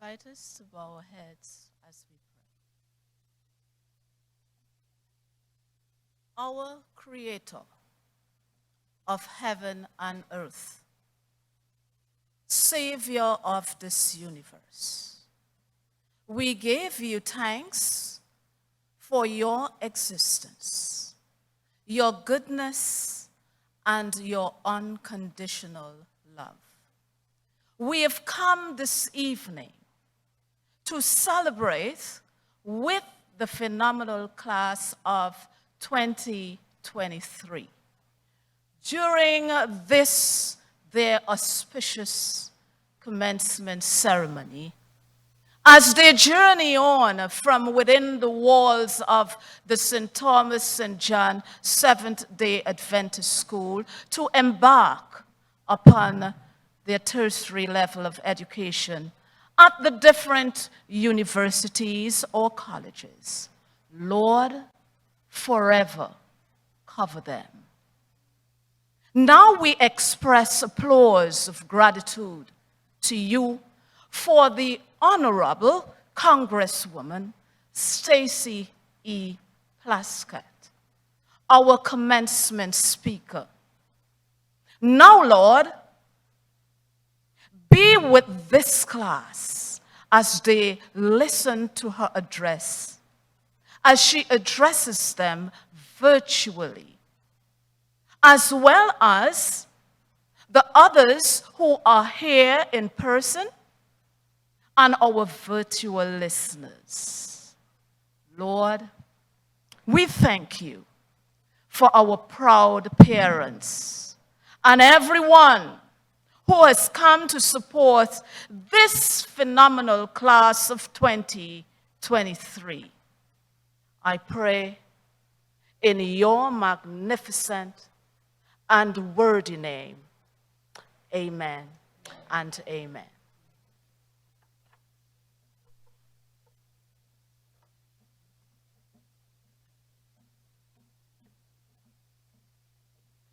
Invite us to bow our heads as we pray. Our Creator of heaven and earth, Savior of this universe, we give you thanks for your existence, your goodness, and your unconditional love. We have come this evening to celebrate with the phenomenal class of 2023. During this, their auspicious commencement ceremony, as they journey on from within the walls of the St. Thomas St. John Seventh-day Adventist School to embark upon their tertiary level of education at the different universities or colleges. Lord, forever cover them. Now we express applause of gratitude to you for the Honorable Congresswoman Stacey E. Plaskett, our commencement speaker. Now, Lord, be with this class as they listen to her address, as she addresses them virtually, as well as the others who are here in person and our virtual listeners. Lord, we thank you for our proud parents and everyone who has come to support this phenomenal class of 2023. I pray in your magnificent and worthy name. Amen and amen.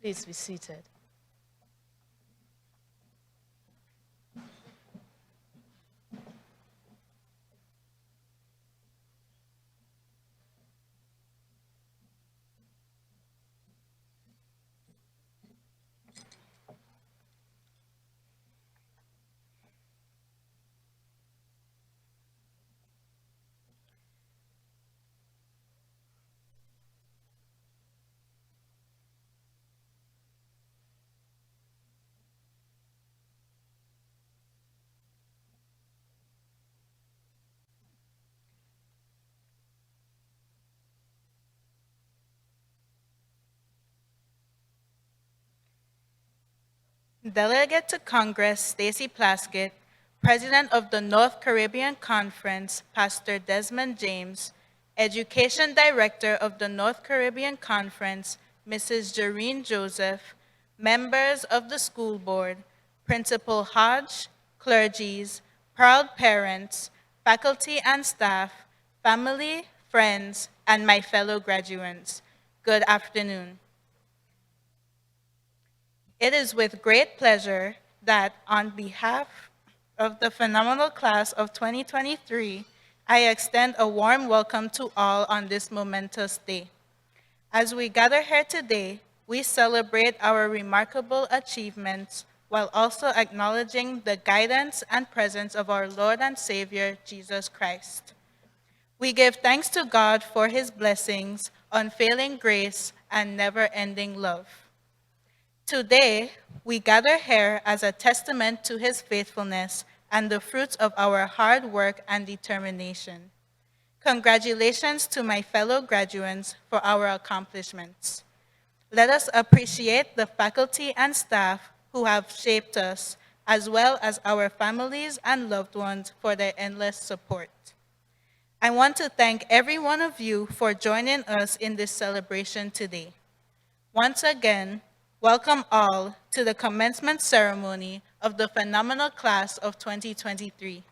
Please be seated. Delegate to Congress Stacey Plaskett, President of the North Caribbean Conference, Pastor Desmond James, Education Director of the North Caribbean Conference, Mrs. Jareen Joseph, members of the school board, Principal Hodge, clergies, proud parents, faculty and staff, family, friends, and my fellow graduates. Good afternoon. It is with great pleasure that on behalf of the phenomenal class of 2023, I extend a warm welcome to all on this momentous day. As we gather here today, we celebrate our remarkable achievements while also acknowledging the guidance and presence of our Lord and Savior, Jesus Christ. We give thanks to God for his blessings, unfailing grace, and never-ending love. Today, we gather here as a testament to his faithfulness and the fruits of our hard work and determination. Congratulations to my fellow graduates for our accomplishments. Let us appreciate the faculty and staff who have shaped us, as well as our families and loved ones for their endless support. I want to thank every one of you for joining us in this celebration today. Once again, welcome all to the commencement ceremony of the phenomenal class of 2023.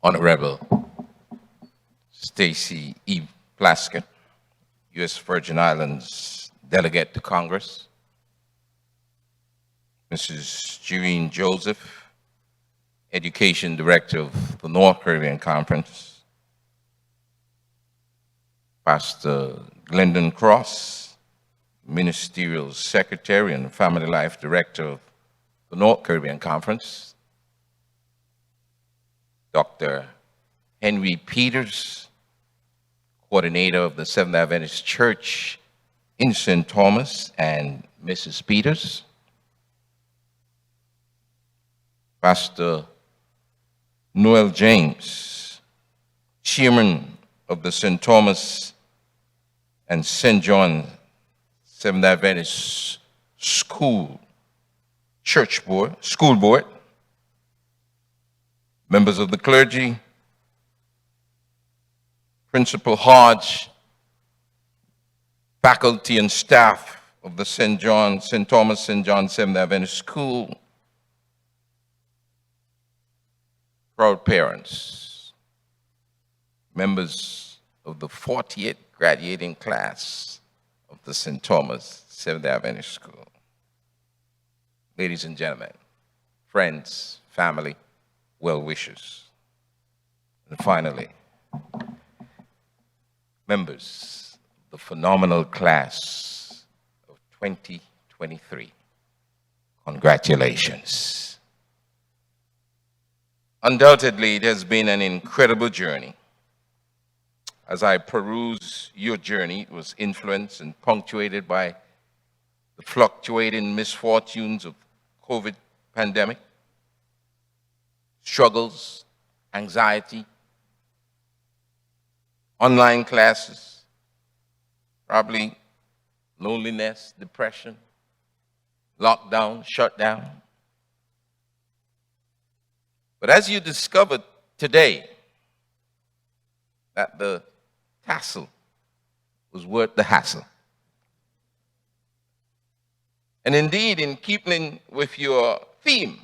Honorable Stacey E. Plaskett, U.S. Virgin Islands Delegate to Congress, Mrs. Jareen Joseph, Education Director of the North Caribbean Conference, Pastor Glendon Cross, Ministerial Secretary and Family Life Director of the North Caribbean Conference, Dr. Henry Peters, Coordinator of the Seventh Adventist Church in St. Thomas, and Mrs. Peters, Pastor Noel James, Chairman of the St. Thomas and St. John Seventh Adventist School Board, members of the clergy, Principal Hodge, faculty and staff of the St. Thomas, St. John Seventh Adventist School, proud parents, members of the 40th graduating class of the St. Thomas Seventh Adventist School. ladies and gentlemen, friends, family, well-wishers, and finally, members of the phenomenal class of 2023. Congratulations. Undoubtedly, it has been an incredible journey. As I peruse your journey, it was influenced and punctuated by the fluctuating misfortunes of COVID pandemic, struggles, anxiety, online classes, probably loneliness, depression, lockdown, shutdown. But as you discovered today that the tassel was worth the hassle. And indeed, in keeping with your theme,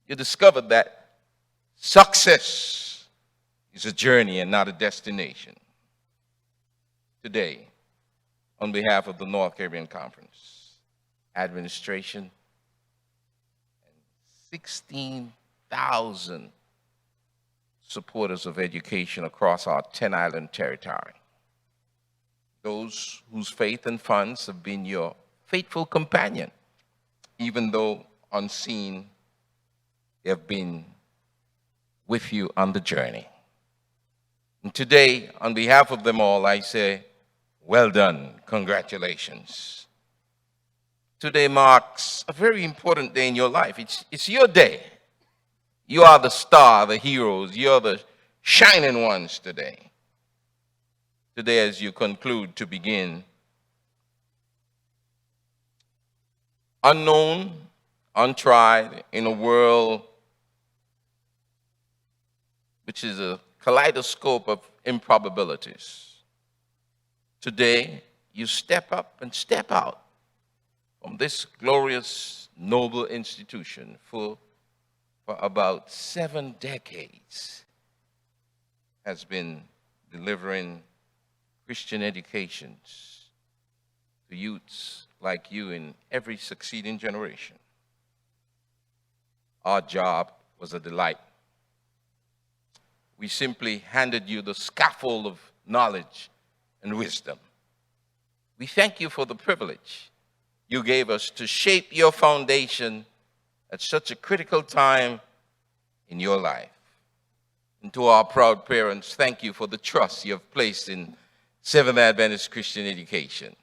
you discovered that success is a journey and not a destination. Today, on behalf of the North Caribbean Conference, administration, and 16,000 supporters of education across our 10-island territory, those whose faith and funds have been your faithful companion, even though unseen, they have been with you on the journey. And today, on behalf of them all, I say, well done, congratulations. Today marks a very important day in your life. It's your day. You are the star, the heroes. You're the shining ones today. Today, as you conclude to begin, unknown, untried, in a world which is a kaleidoscope of improbabilities. Today, you step up and step out from this glorious, noble institution for about 7 decades has been delivering Christian educations to youths like you in every succeeding generation. Our job was a delight. We simply handed you the scaffold of knowledge and wisdom. We thank you for the privilege you gave us to shape your foundation at such a critical time in your life. And to our proud parents, thank you for the trust you have placed in Seventh Adventist Christian education.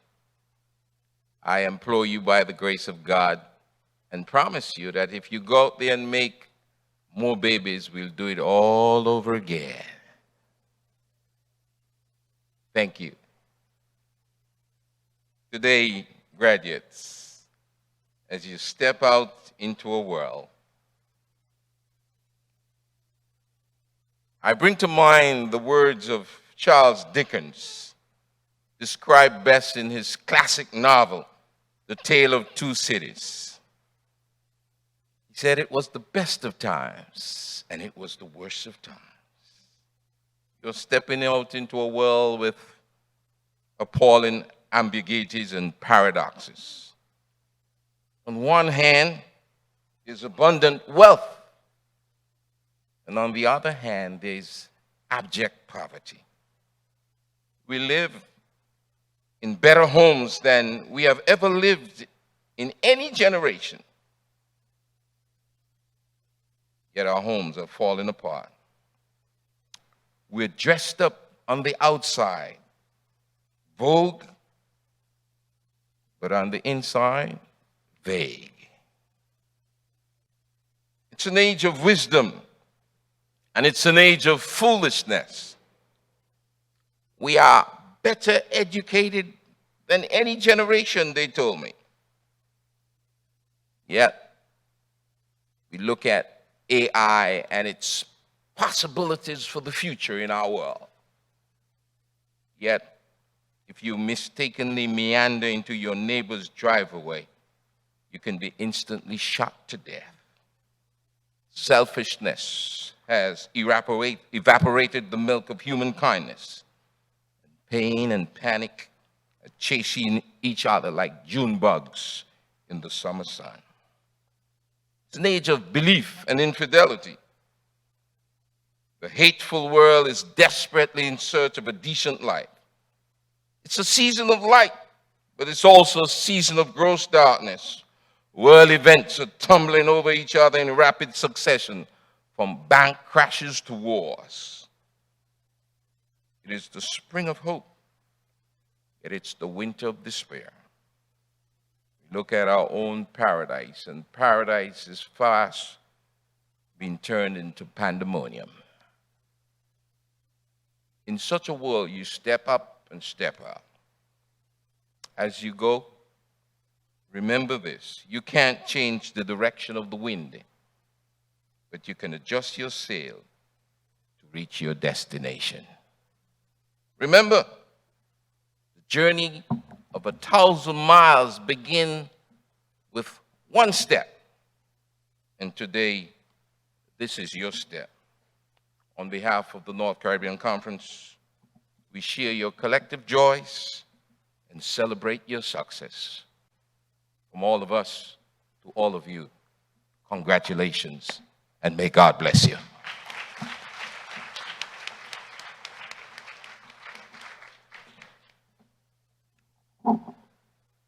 I implore you by the grace of God and promise you that if you go out there and make more babies, we'll do it all over again. Thank you. Today, graduates, as you step out into a world, I bring to mind the words of Charles Dickens, described best in his classic novel, The Tale of Two Cities. He said it was the best of times and it was the worst of times. You're stepping out into a world with appalling ambiguities and paradoxes. On one hand, there's abundant wealth, and on the other hand, there's abject poverty. We live in better homes than we have ever lived in any generation. Yet our homes are falling apart. We're dressed up on the outside, vogue, but on the inside, vague. It's an age of wisdom, and it's an age of foolishness. We are better educated than any generation, they told me. Yet, we look at AI and its possibilities for the future in our world. Yet, if you mistakenly meander into your neighbor's driveway, you can be instantly shot to death. Selfishness has evaporated the milk of human kindness. Pain and panic are chasing each other like June bugs in the summer sun. It's an age of belief and infidelity. The hateful world is desperately in search of a decent life. It's a season of light, but it's also a season of gross darkness. World events are tumbling over each other in rapid succession, from bank crashes to wars. It is the spring of hope, yet it's the winter of despair. We look at our own paradise, and paradise is fast being turned into pandemonium. In such a world, you step up and step out. As you go, remember this: you can't change the direction of the wind, but you can adjust your sail to reach your destination. Remember, the journey of 1,000 miles begins with one step. And today, this is your step. On behalf of the North Caribbean Conference, we share your collective joys and celebrate your success. From all of us to all of you, congratulations, and may God bless you.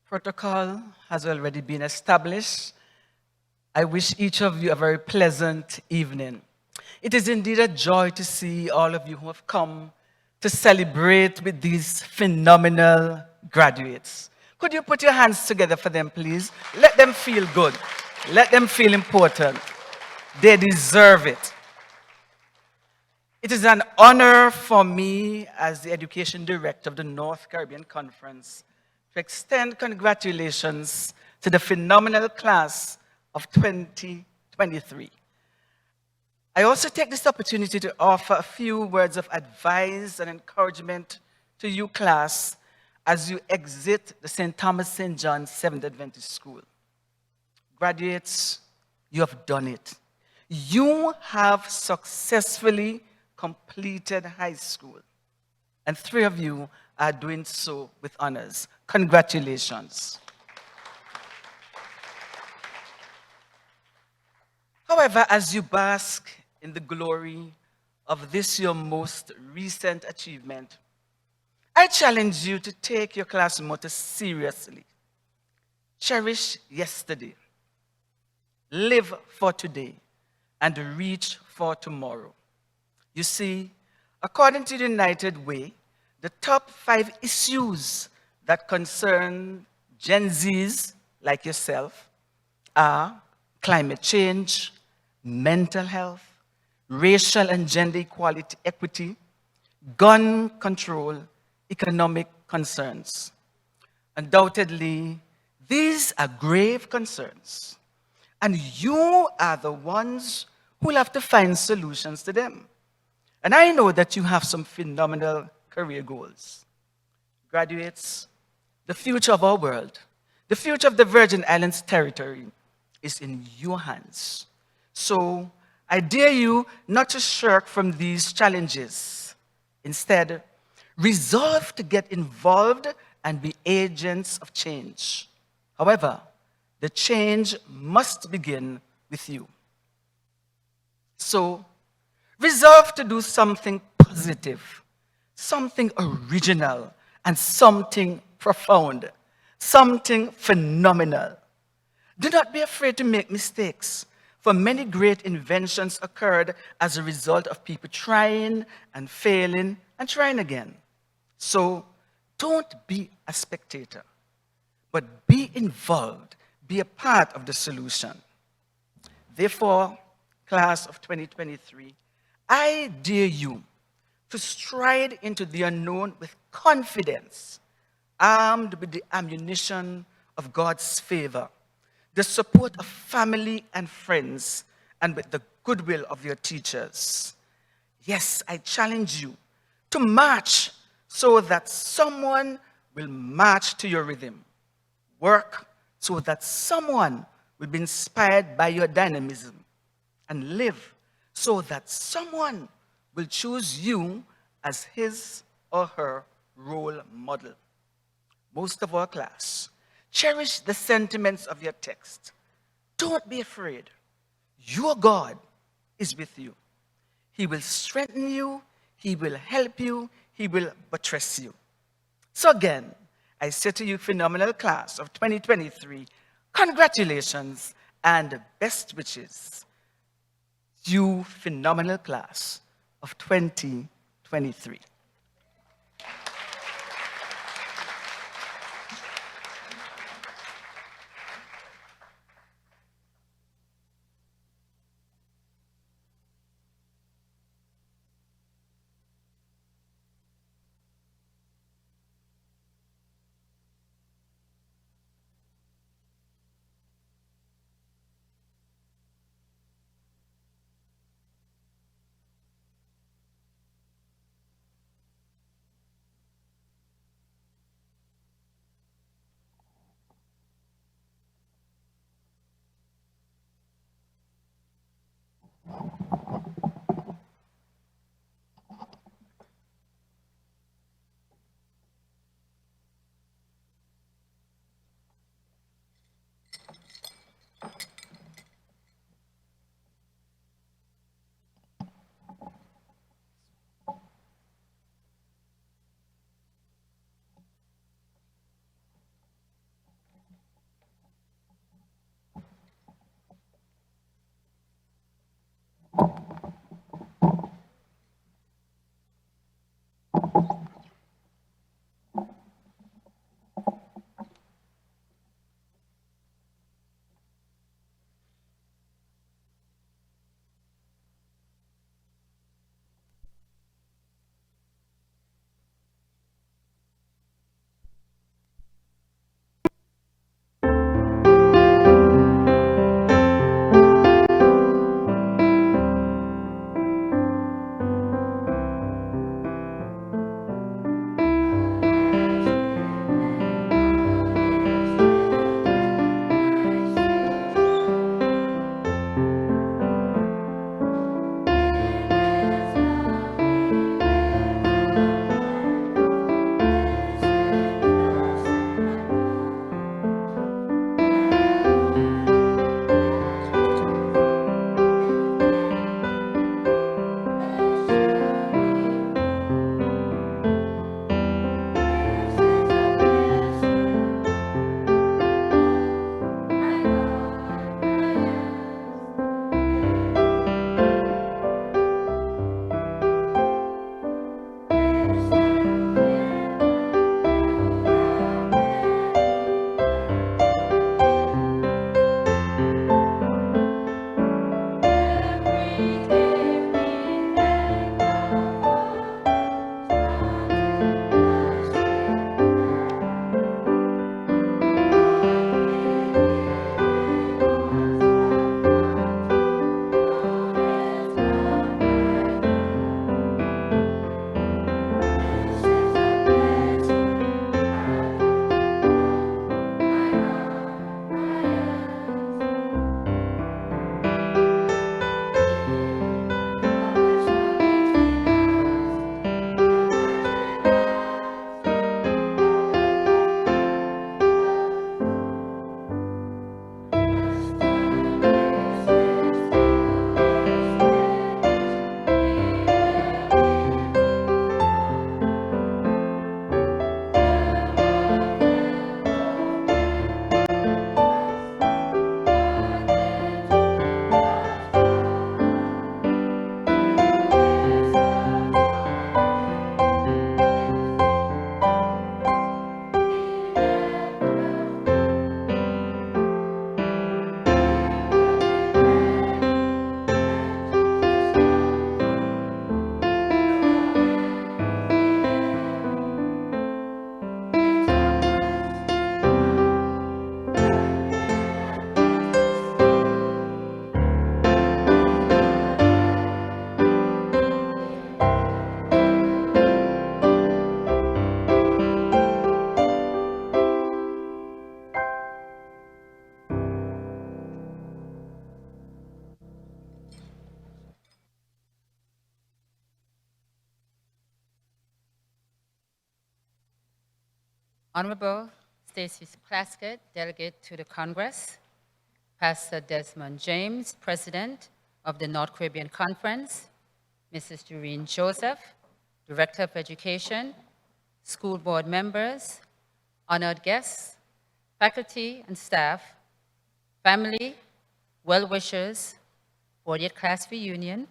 Protocol has already been established. I wish each of you a very pleasant evening. It is indeed a joy to see all of you who have come to celebrate with these phenomenal graduates. Could you put your hands together for them, please? Let them feel good. Let them feel important. They deserve it. It is an honor for me as the Education Director of the North Caribbean Conference to extend congratulations to the phenomenal class of 2023. I also take this opportunity to offer a few words of advice and encouragement to you, class, as you exit the St. Thomas St. John Seventh Adventist School. Graduates, you have done it. You have successfully completed high school, and 3 of you are doing so with honors. Congratulations. However, as you bask in the glory of this your most recent achievement, I challenge you to take your class motto seriously. Cherish yesterday, live for today, and reach for tomorrow. You see, according to the United Way, the top 5 issues that concern Gen Zs like yourself are climate change, mental health, racial and gender equity, gun control, economic concerns. Undoubtedly, these are grave concerns, and you are the ones who will have to find solutions to them. And I know that you have some phenomenal career goals. Graduates, the future of our world, the future of the Virgin Islands territory is in your hands. So I dare you not to shirk from these challenges. Instead, resolve to get involved and be agents of change. However, the change must begin with you. So, resolve to do something positive, something original, and something profound, something phenomenal. Do not be afraid to make mistakes, for many great inventions occurred as a result of people trying and failing and trying again. So don't be a spectator, but be involved, be a part of the solution. Therefore, class of 2023, I dare you to stride into the unknown with confidence, armed with the ammunition of God's favor, the support of family and friends, and with the goodwill of your teachers. Yes, I challenge you to march so that someone will march to your rhythm. Work so that someone will be inspired by your dynamism. And live so that someone will choose you as his or her role model. Most of our class, cherish the sentiments of your text. Don't be afraid. your God is with you. He will strengthen you, he will help you, he will buttress you. So again, I say to you, phenomenal class of 2023, congratulations and best wishes. You phenomenal class of 2023. Honorable Stacey Plaskett, delegate to the Congress, Pastor Desmond James, President of the North Caribbean Conference, Mrs. Doreen Joseph, Director of Education, school board members, honored guests, faculty and staff, family, well-wishers, 40th class reunion,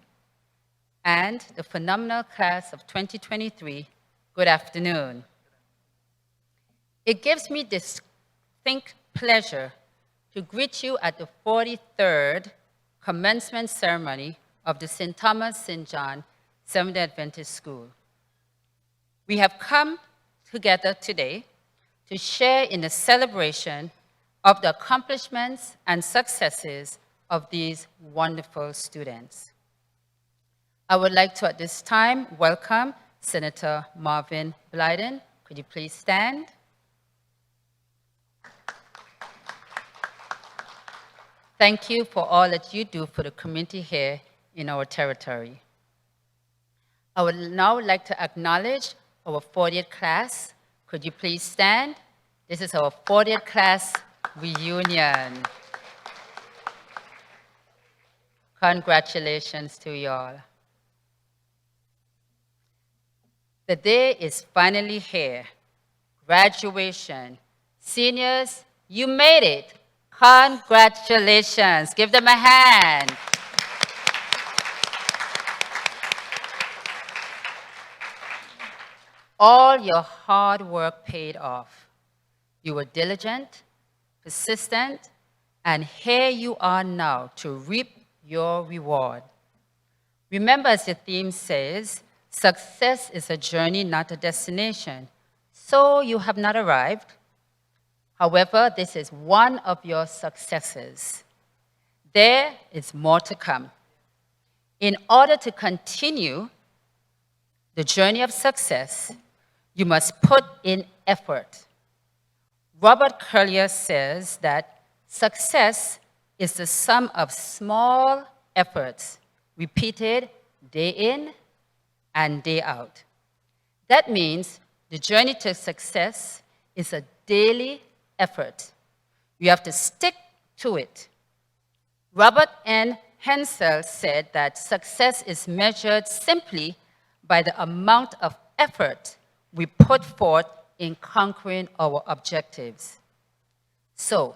and the phenomenal class of 2023, good afternoon. It gives me distinct pleasure to greet you at the 43rd commencement ceremony of the St. Thomas St. John Seventh-day Adventist School. We have come together today to share in the celebration of the accomplishments and successes of these wonderful students. I would like to, at this time, welcome Senator Marvin Blyden. Could you please stand? Thank you for all that you do for the community here in our territory. I would now like to acknowledge our 40th class. Could you please stand? This is our 40th class reunion. Congratulations to you all. The day is finally here. Graduation. Seniors, you made it. Congratulations. Give them a hand. All your hard work paid off. You were diligent, persistent, and here you are now to reap your reward. Remember, as the theme says, success is a journey, not a destination. So you have not arrived. However, this is one of your successes. There is more to come. In order to continue the journey of success, you must put in effort. Robert Curlier says that success is the sum of small efforts repeated day in and day out. That means the journey to success is a daily effort. You have to stick to it. Robert N. Hensel said that success is measured simply by the amount of effort we put forth in conquering our objectives. So,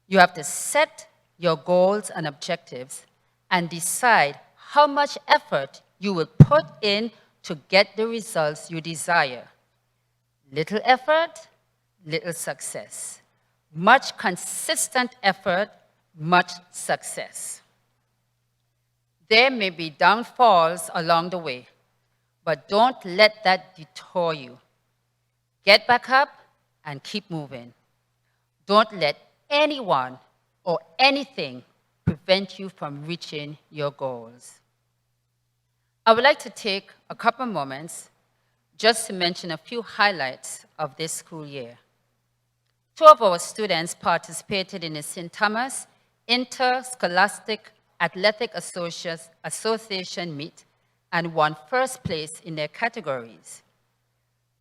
you have to set your goals and objectives and decide how much effort you will put in to get the results you desire. Little effort, little success. Much consistent effort, much success. There may be downfalls along the way, but don't let that detour you. Get back up and keep moving. Don't let anyone or anything prevent you from reaching your goals. I would like to take a couple moments just to mention a few highlights of this school year. 2 of our students participated in the St. Thomas Interscholastic Athletic Association meet and won first place in their categories.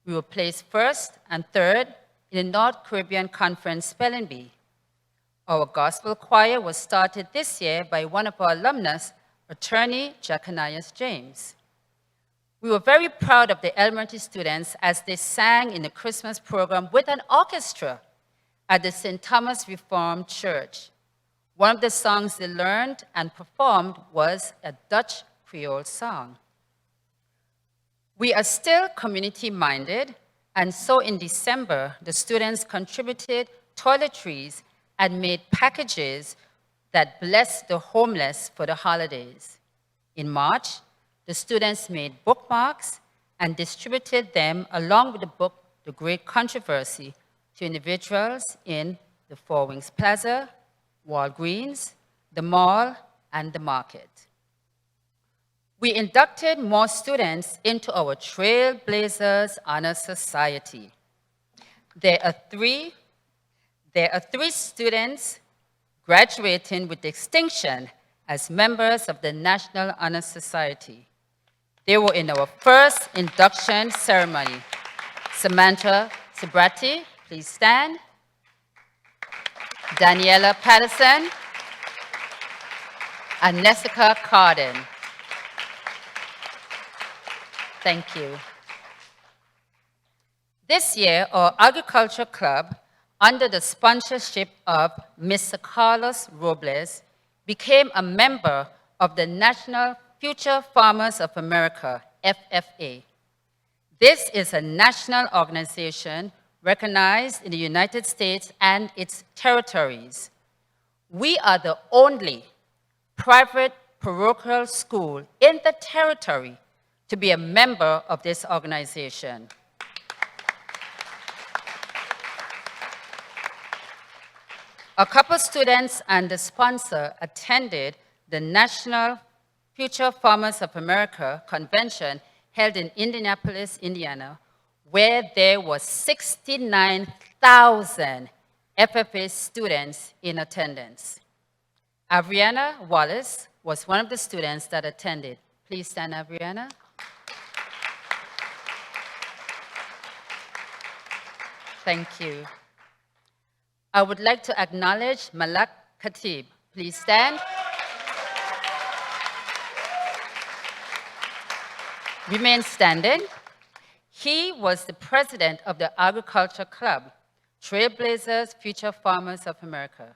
We were placed first and third in the North Caribbean Conference Spelling Bee. Our gospel choir was started this year by one of our alumnus, attorney Jacanias James. We were very proud of the elementary students as they sang in the Christmas program with an orchestra at the St. Thomas Reformed Church. One of the songs they learned and performed was a Dutch Creole song. We are still community-minded, and so in December, the students contributed toiletries and made packages that blessed the homeless for the holidays. In March, the students made bookmarks and distributed them along with the book, The Great Controversy, to individuals in the Four Wings Plaza, Walgreens, the mall, and the market. We inducted more students into our Trailblazers Honor Society. There are three students graduating with distinction as members of the National Honor Society. They were in our first induction ceremony. Samantha Subratee, please stand. Daniela Paterson, and Nessica Carden. Thank you. This year, our agriculture club, under the sponsorship of Mr. Carlos Robles, became a member of the National Future Farmers of America, FFA. This is a national organization recognized in the United States and its territories. We are the only private parochial school in the territory to be a member of this organization. A couple students and the sponsor attended the National Future Farmers of America convention held in Indianapolis, Indiana, where there were 69,000 FFA students in attendance. Abriana Wallace was one of the students that attended. Please stand, Abriana. Thank you. I would like to acknowledge Malak Khatib. Please stand. Remain standing. He was the president of the Agriculture Club, Trailblazers Future Farmers of America.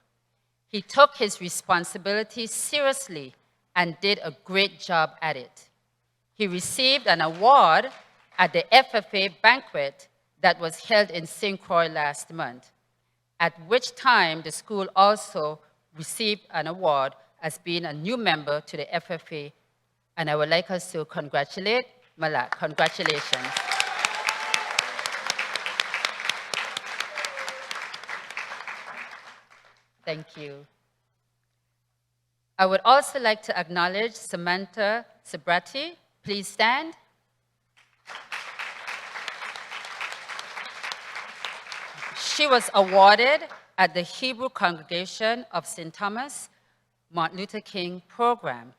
He took his responsibility seriously and did a great job at it. He received an award at the FFA banquet that was held in St. Croix last month, at which time the school also received an award as being a new member to the FFA. And I would like us to congratulate Malak. Congratulations. Thank you. I would also like to acknowledge Samantha Subratee. Please stand. She was awarded at the Hebrew Congregation of St. Thomas Martin Luther King program,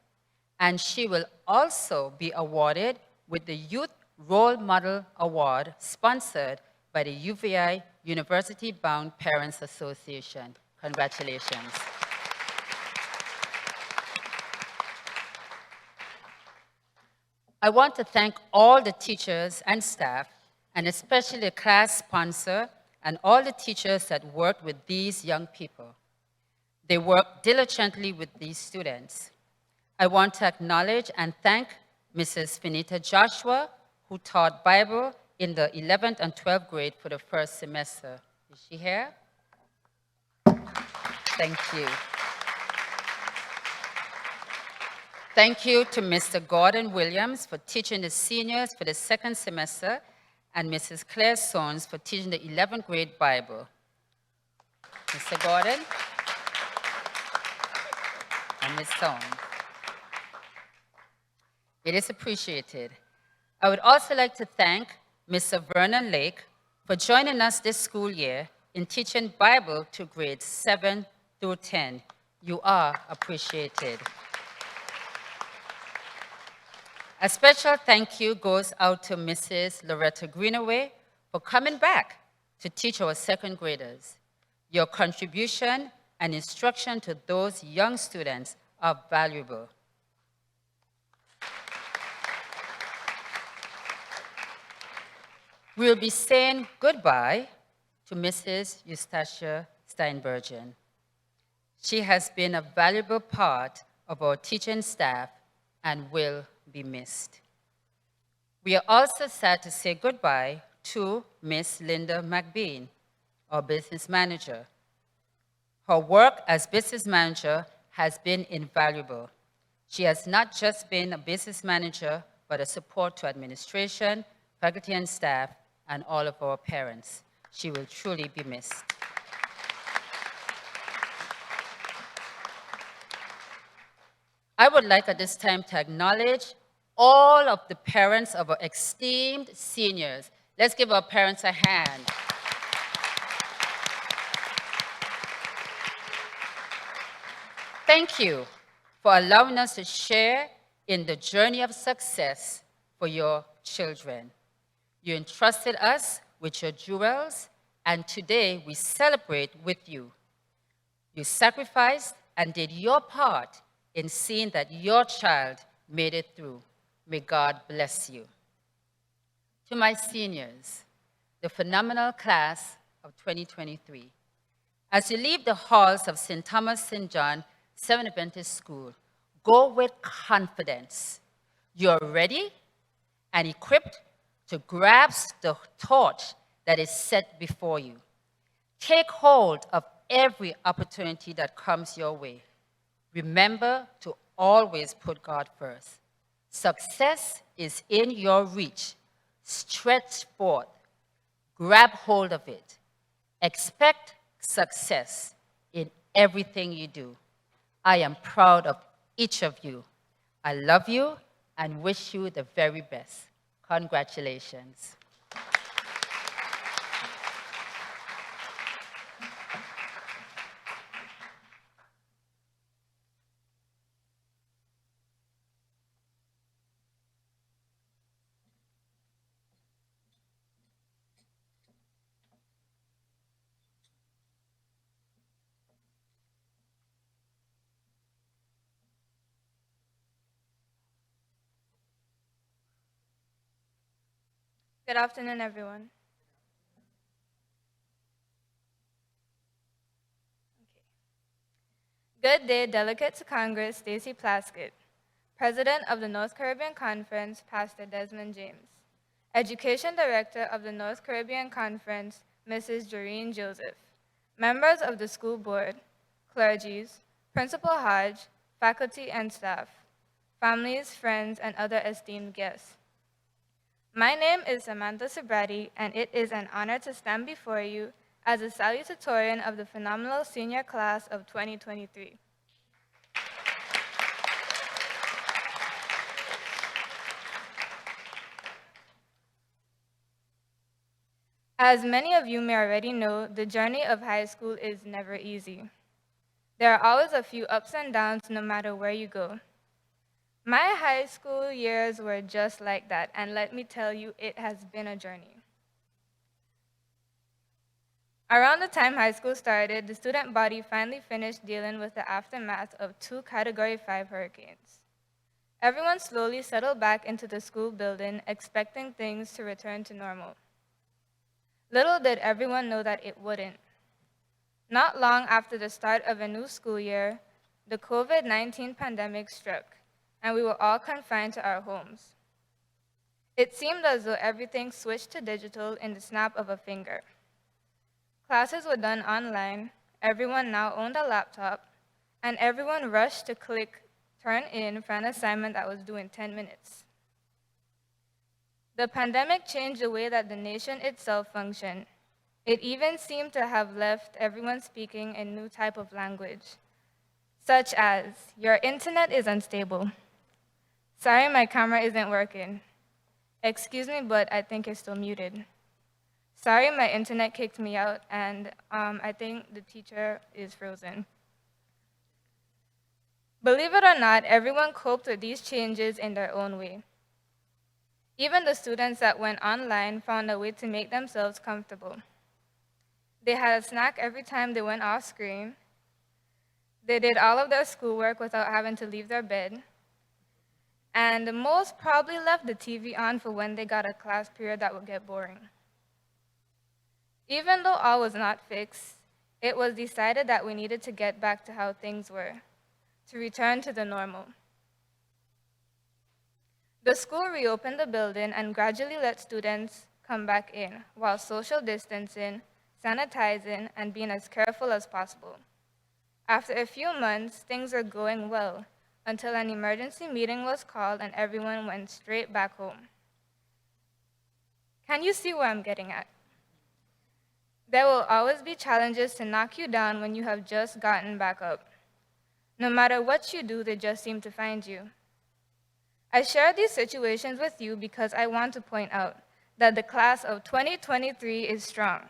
and she will also be awarded with the Youth Role Model Award sponsored by the UVI University Bound Parents Association. Congratulations. I want to thank all the teachers and staff, and especially the class sponsor and all the teachers that worked with these young people. They worked diligently with these students. I want to acknowledge and thank Mrs. Finita Joshua, who taught Bible in the 11th and 12th grade for the first semester. Is she here? Thank you. Thank you to Mr. Gordon Williams for teaching the seniors for the second semester, and Mrs. Claire Sones for teaching the 11th grade Bible. Mr. Gordon and Ms. Sones. It is appreciated. I would also like to thank Mr. Vernon Lake for joining us this school year in teaching Bible to grades 7 through 10. You are appreciated. A special thank you goes out to Mrs. Loretta Greenaway for coming back to teach our second graders. Your contribution and instruction to those young students are valuable. We'll be saying goodbye to Mrs. Eustacia Steinbergen. She has been a valuable part of our teaching staff and will be missed. We are also sad to say goodbye to Miss Linda McBean, our business manager. Her work as business manager has been invaluable. She has not just been a business manager, but a support to administration, faculty and staff, and all of our parents. She will truly be missed. I would like at this time to acknowledge all of the parents of our esteemed seniors. Let's give our parents a hand. Thank you for allowing us to share in the journey of success for your children. You entrusted us with your jewels, and today we celebrate with you. You sacrificed and did your part in seeing that your child made it through. May God bless you. To my seniors, the phenomenal class of 2023, as you leave the halls of St. Thomas St. John Seventh Adventist School, go with confidence. You're ready and equipped to grasp the torch that is set before you. Take hold of every opportunity that comes your way. Remember to always put God first. Success is in your reach. Stretch forth. Grab hold of it. Expect success in everything you do. I am proud of each of you. I love you and wish you the very best. Congratulations. Good afternoon, everyone. Good day, Delegate to Congress Stacey Plaskett, President of the North Caribbean Conference, Pastor Desmond James, Education Director of the North Caribbean Conference, Mrs. Joreen Joseph, members of the school board, clergies, Principal Hodge, faculty and staff, families, friends, and other esteemed guests. My name is Samantha Subratee, and it is an honor to stand before you as a Salutatorian of the phenomenal senior class of 2023. As many of you may already know, the journey of high school is never easy. There are always a few ups and downs no matter where you go. My high school years were just like that, and let me tell you, it has been a journey. Around the time high school started, the student body finally finished dealing with the aftermath of 2 Category 5 hurricanes. Everyone slowly settled back into the school building, expecting things to return to normal. Little did everyone know that it wouldn't. Not long after the start of a new school year, the COVID-19 pandemic struck, and we were all confined to our homes. It seemed as though everything switched to digital in the snap of a finger. Classes were done online, everyone now owned a laptop, and everyone rushed to click turn in for an assignment that was due in 10 minutes. The pandemic changed the way that the nation itself functioned. It even seemed to have left everyone speaking a new type of language, such as, "Your internet is unstable." "Sorry, my camera isn't working." "Excuse me, but I think it's still muted." "Sorry, my internet kicked me out, and I think the teacher is frozen." Believe it or not, everyone coped with these changes in their own way. Even the students that went online found a way to make themselves comfortable. They had a snack every time they went off screen. They did all of their schoolwork without having to leave their bed. And most probably left the TV on for when they got a class period that would get boring. Even though all was not fixed, it was decided that we needed to get back to how things were, to return to the normal. The school reopened the building and gradually let students come back in while social distancing, sanitizing, and being as careful as possible. After a few months, things were going well until an emergency meeting was called and everyone went straight back home. Can you see where I'm getting at? There will always be challenges to knock you down when you have just gotten back up. No matter what you do, they just seem to find you. I share these situations with you because I want to point out that the class of 2023 is strong.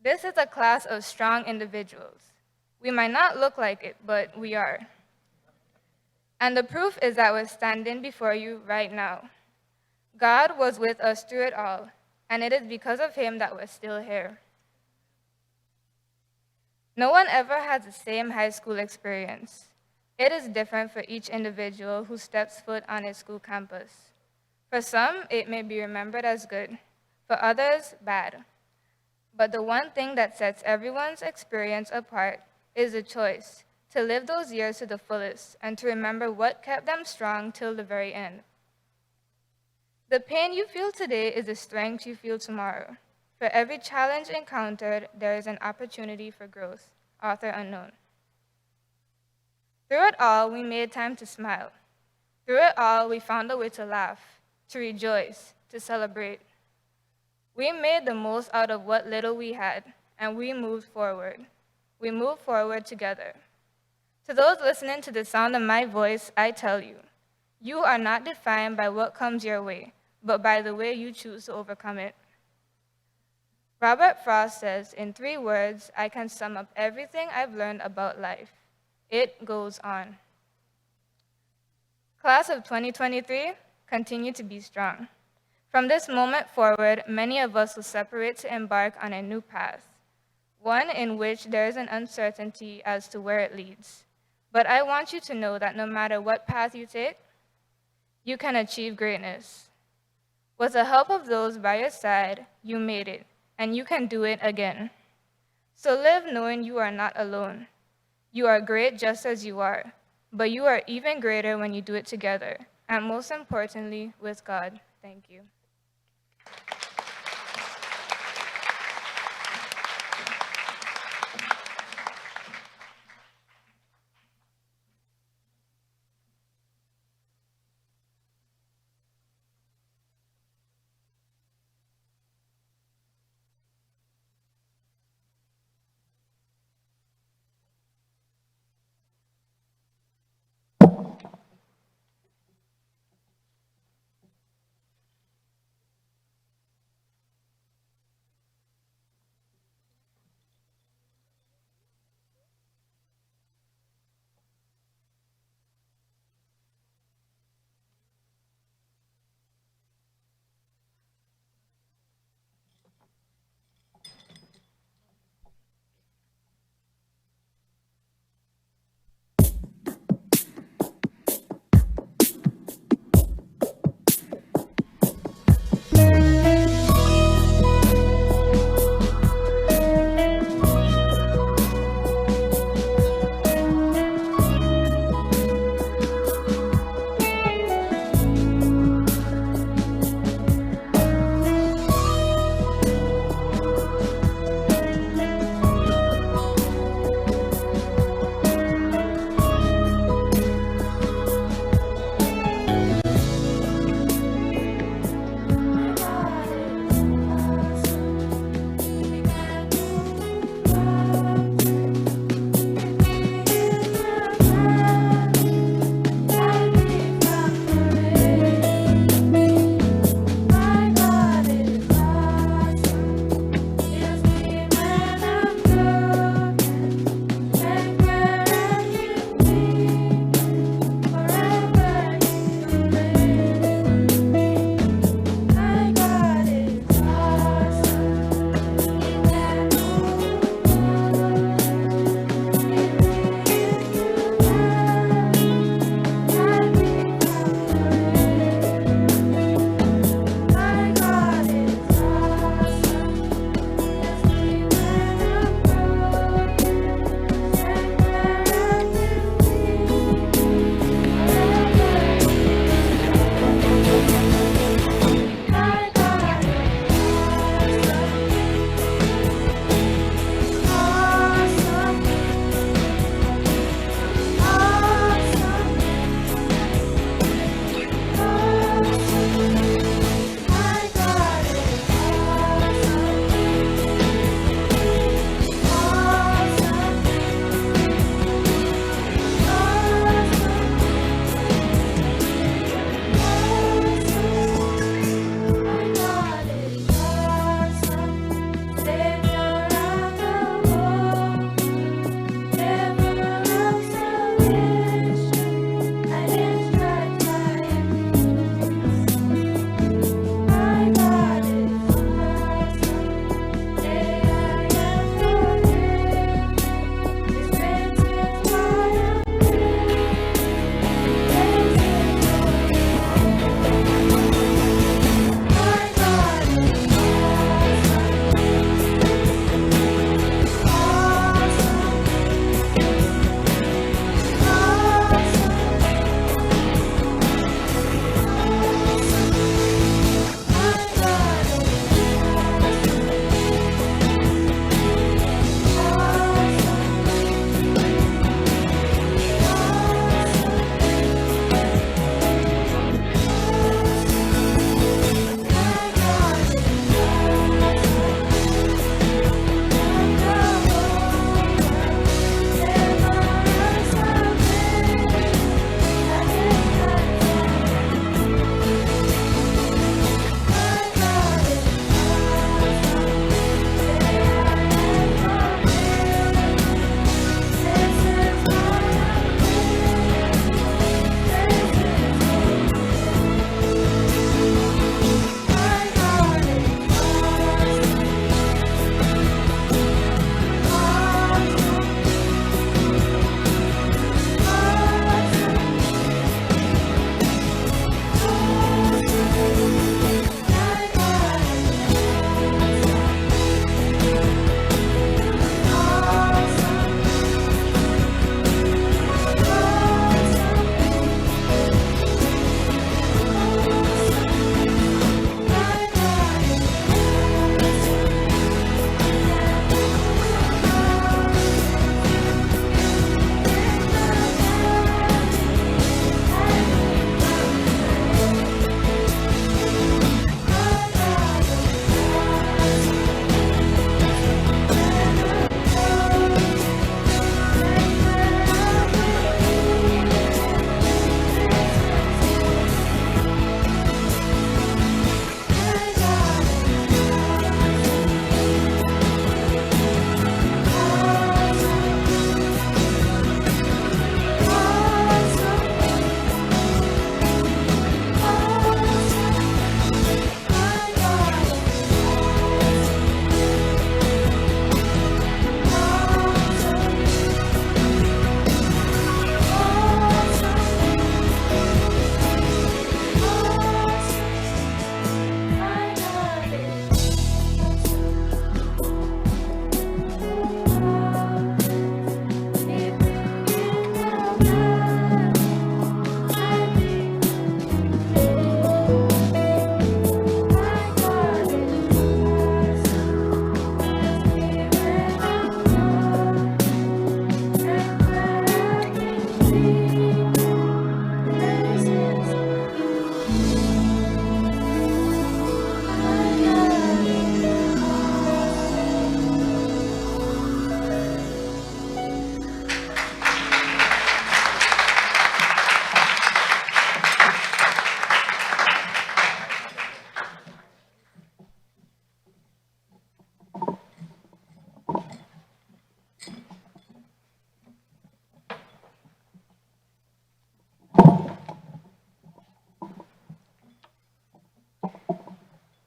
This is a class of strong individuals. We might not look like it, but we are. And the proof is that we're standing before you right now. God was with us through it all, and it is because of him that we're still here. No one ever has the same high school experience. It is different for each individual who steps foot on a school campus. For some, it may be remembered as good, for others, bad. But the one thing that sets everyone's experience apart is the choice to live those years to the fullest and to remember what kept them strong till the very end. The pain you feel today is the strength you feel tomorrow. For every challenge encountered, there is an opportunity for growth. Author unknown. Through it all, we made time to smile. Through it all, we found a way to laugh, to rejoice, to celebrate. We made the most out of what little we had, and we moved forward. We moved forward together. To those listening to the sound of my voice, I tell you, you are not defined by what comes your way, but by the way you choose to overcome it. Robert Frost says, in 3 words, I can sum up everything I've learned about life. It goes on. Class of 2023, continue to be strong. From this moment forward, many of us will separate to embark on a new path, one in which there is an uncertainty as to where it leads. But I want you to know that no matter what path you take, you can achieve greatness. With the help of those by your side, you made it, and you can do it again. So live knowing you are not alone. You are great just as you are, but you are even greater when you do it together, and most importantly, with God. Thank you.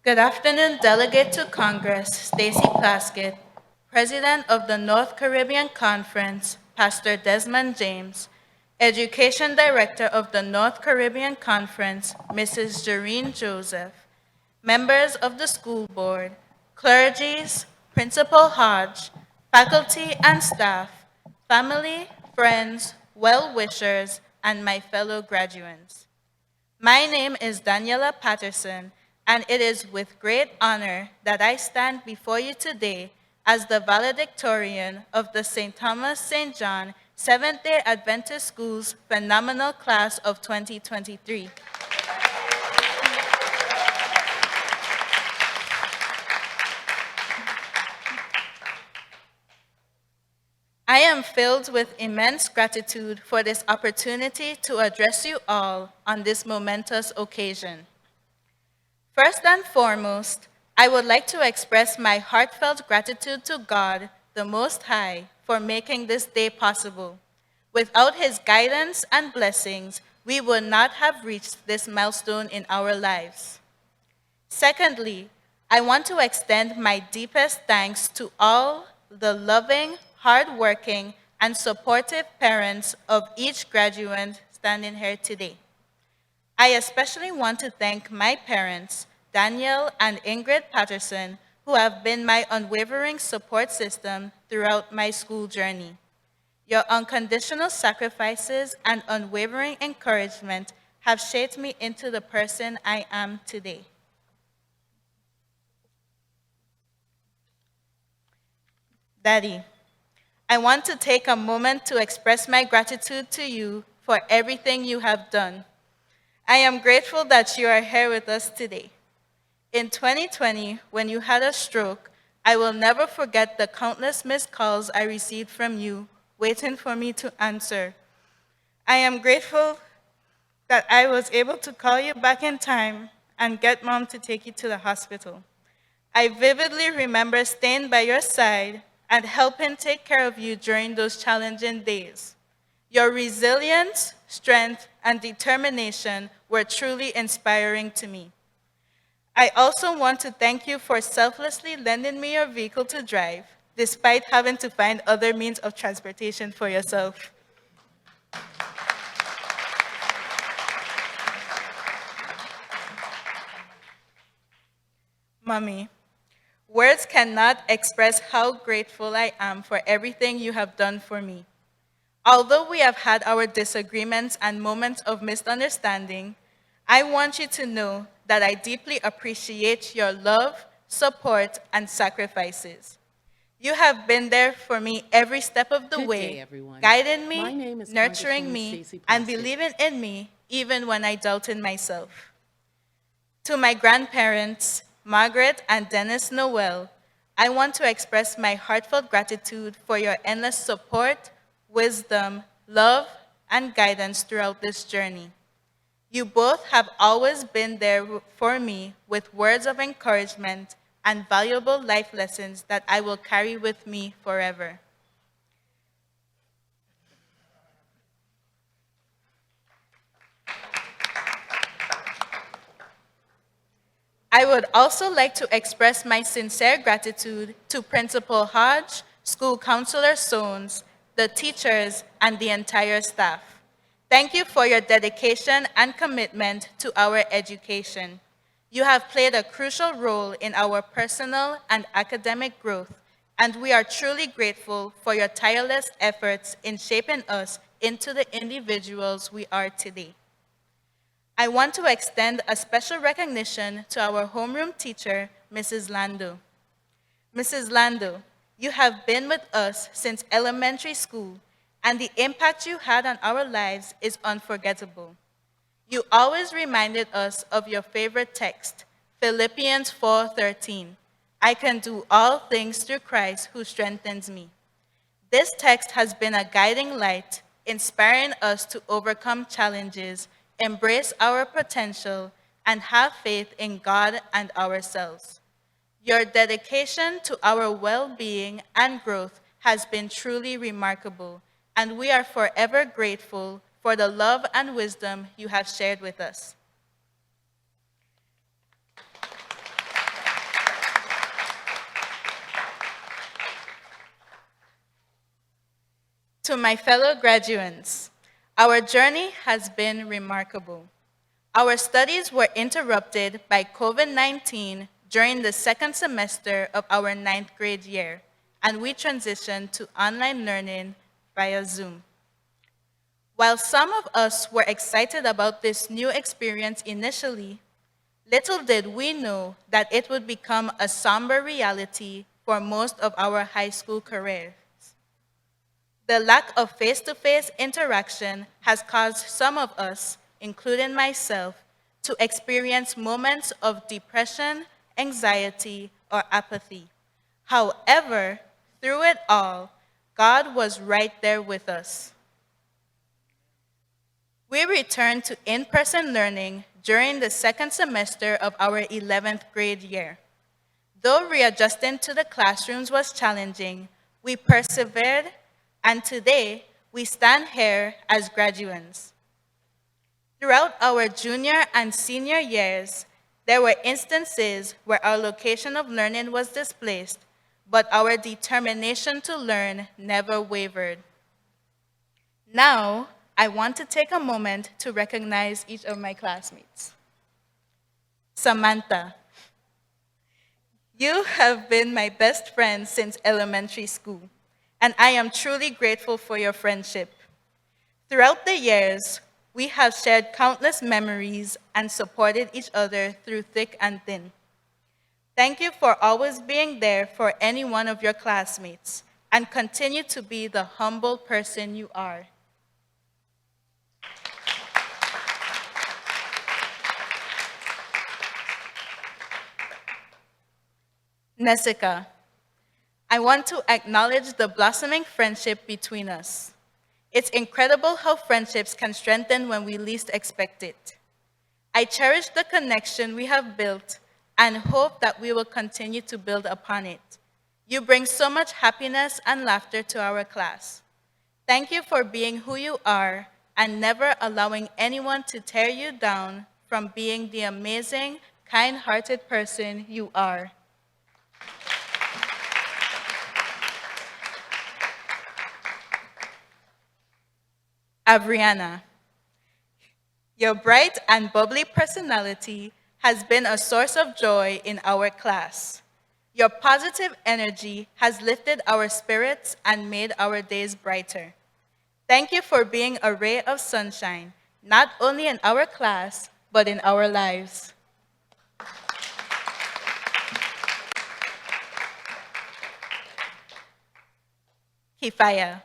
Good afternoon, Delegate to Congress, Stacey Plaskett, President of the North Caribbean Conference, Pastor Desmond James, Education Director of the North Caribbean Conference, Mrs. Jareen Joseph, members of the school board, clergies, Principal Hodge, faculty and staff, family, friends, well-wishers, and my fellow graduates. My name is Daniela Paterson, and it is with great honor that I stand before you today as the Valedictorian of the St. Thomas St. John Seventh-day Adventist School's phenomenal class of 2023. I am filled with immense gratitude for this opportunity to address you all on this momentous occasion. First and foremost, I would like to express my heartfelt gratitude to God, the Most High, for making this day possible. Without His guidance and blessings, we would not have reached this milestone in our lives. Secondly, I want to extend my deepest thanks to all the loving, hardworking, and supportive parents of each graduate standing here today. I especially want to thank my parents, Danielle and Ingrid Paterson, who have been my unwavering support system throughout my school journey. Your unconditional sacrifices and unwavering encouragement have shaped me into the person I am today. Daddy, I want to take a moment to express my gratitude to you for everything you have done. I am grateful that you are here with us today. In 2020, when you had a stroke, I will never forget the countless missed calls I received from you, waiting for me to answer. I am grateful that I was able to call you back in time and get Mom to take you to the hospital. I vividly remember staying by your side and helping take care of you during those challenging days. Your resilience, strength, and determination were truly inspiring to me. I also want to thank you for selflessly lending me your vehicle to drive, despite having to find other means of transportation for yourself. Mommy, words cannot express how grateful I am for everything you have done for me. Although we have had our disagreements and moments of misunderstanding, I want you to know that I deeply appreciate your love, support, and sacrifices. You have been there for me every step of the Good way, day, everyone. guiding My me, name is nurturing Congresswoman me, Stacey and Plaskett. believing in me even when I doubted myself. To my grandparents, Margaret and Dennis Noel, I want to express my heartfelt gratitude for your endless support, wisdom, love, and guidance throughout this journey. You both have always been there for me with words of encouragement and valuable life lessons that I will carry with me forever. I would also like to express my sincere gratitude to Principal Hodge, School Counselor Soanes, the teachers, and the entire staff. Thank you for your dedication and commitment to our education. You have played a crucial role in our personal and academic growth, and we are truly grateful for your tireless efforts in shaping us into the individuals we are today. I want to extend a special recognition to our homeroom teacher, Mrs. Lando. Mrs. Lando, you have been with us since elementary school, and the impact you had on our lives is unforgettable. You always reminded us of your favorite text, Philippians 4:13. I can do all things through Christ who strengthens me. This text has been a guiding light, inspiring us to overcome challenges, embrace our potential, and have faith in God and ourselves. Your dedication to our well-being and growth has been truly remarkable, and we are forever grateful for the love and wisdom you have shared with us. To my fellow graduates, our journey has been remarkable. Our studies were interrupted by COVID-19 during the second semester of our 9th grade year, and we transitioned to online learning via Zoom. While some of us were excited about this new experience initially, little did we know that it would become a somber reality for most of our high school careers. The lack of face-to-face interaction has caused some of us, including myself, to experience moments of depression, anxiety, or apathy. However, through it all, God was right there with us. We returned to in-person learning during the second semester of our 11th grade year. Though readjusting to the classrooms was challenging, we persevered, and today we stand here as graduates. Throughout our junior and senior years, there were instances where our location of learning was displaced, but our determination to learn never wavered. Now, I want to take a moment to recognize each of my classmates. Samantha, you have been my best friend since elementary school, and I am truly grateful for your friendship. Throughout the years, we have shared countless memories and supported each other through thick and thin. Thank you for always being there for any one of your classmates, and continue to be the humble person you are. Nessica, I want to acknowledge the blossoming friendship between us. It's incredible how friendships can strengthen when we least expect it. I cherish the connection we have built and hope that we will continue to build upon it. You bring so much happiness and laughter to our class. Thank you for being who you are and never allowing anyone to tear you down from being the amazing, kind-hearted person you are. Abriana, your bright and bubbly personality has been a source of joy in our class. Your positive energy has lifted our spirits and made our days brighter. Thank you for being a ray of sunshine, not only in our class, but in our lives. Kifaya,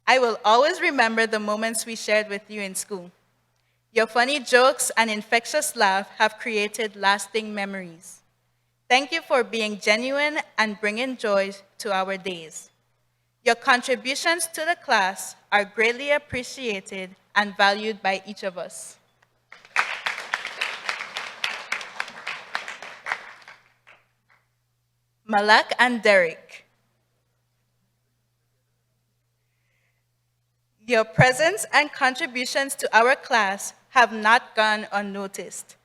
I will always remember the moments we shared with you in school. Your funny jokes and infectious laugh have created lasting memories. Thank you for being genuine and bringing joy to our days. Your contributions to the class are greatly appreciated and valued by each of us. Malak and Derek, your presence and contributions to our class have not gone unnoticed.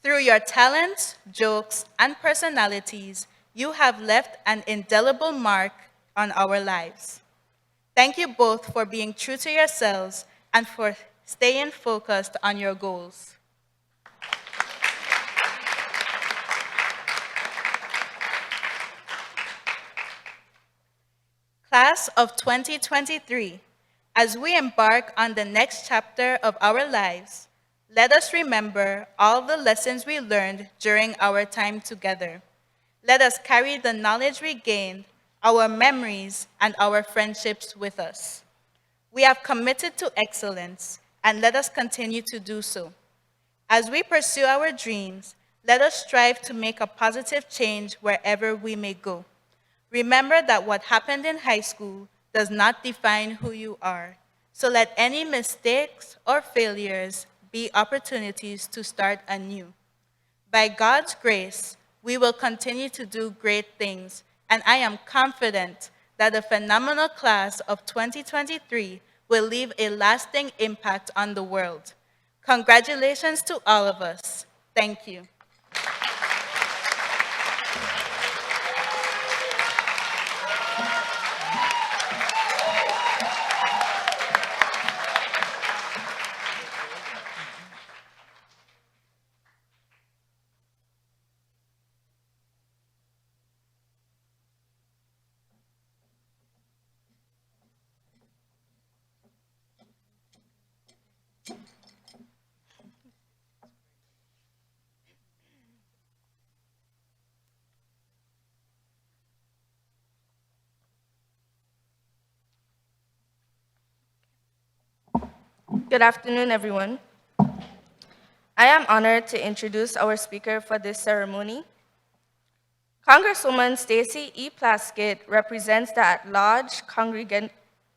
Through your talents, jokes, and personalities, you have left an indelible mark on our lives. Thank you both for being true to yourselves and for staying focused on your goals. Class of 2023, as we embark on the next chapter of our lives, let us remember all the lessons we learned during our time together. Let us carry the knowledge we gained, our memories, and our friendships with us. We have committed to excellence, and let us continue to do so. As we pursue our dreams, let us strive to make a positive change wherever we may go. Remember that what happened in high school does not define who you are. So let any mistakes or failures be opportunities to start anew. By God's grace, we will continue to do great things, and I am confident that the phenomenal class of 2023 will leave a lasting impact on the world. Congratulations to all of us. Thank you. Good afternoon, everyone. I am honored to introduce our speaker for this ceremony. Congresswoman Stacey E. Plaskett represents the at-large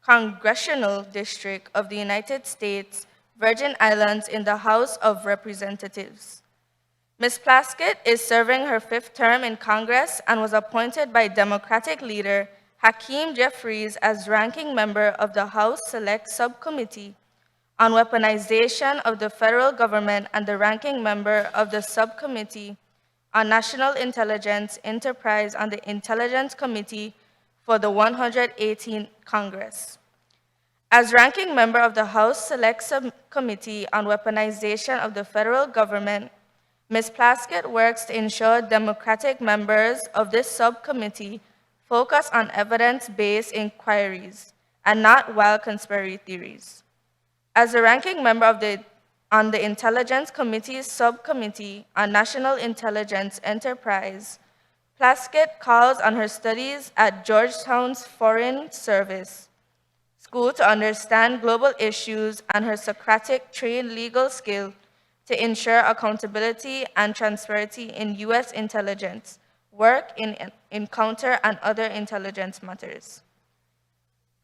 congressional district of the United States Virgin Islands in the House of Representatives. Ms. Plaskett is serving her 5th term in Congress and was appointed by Democratic leader Hakeem Jeffries as ranking member of the House Select Subcommittee on Weaponization of the Federal Government and the ranking member of the Subcommittee on National Intelligence Enterprise on the Intelligence Committee for the 118th Congress. As ranking member of the House Select Subcommittee on Weaponization of the Federal Government, Ms. Plaskett works to ensure Democratic members of this subcommittee focus on evidence-based inquiries and not wild conspiracy theories. As a ranking member on the Intelligence Committee's Subcommittee on National Intelligence Enterprise, Plaskett calls on her studies at Georgetown's Foreign Service School to understand global issues and her Socratic-trained legal skill to ensure accountability and transparency in U.S. intelligence, work in counter and other intelligence matters.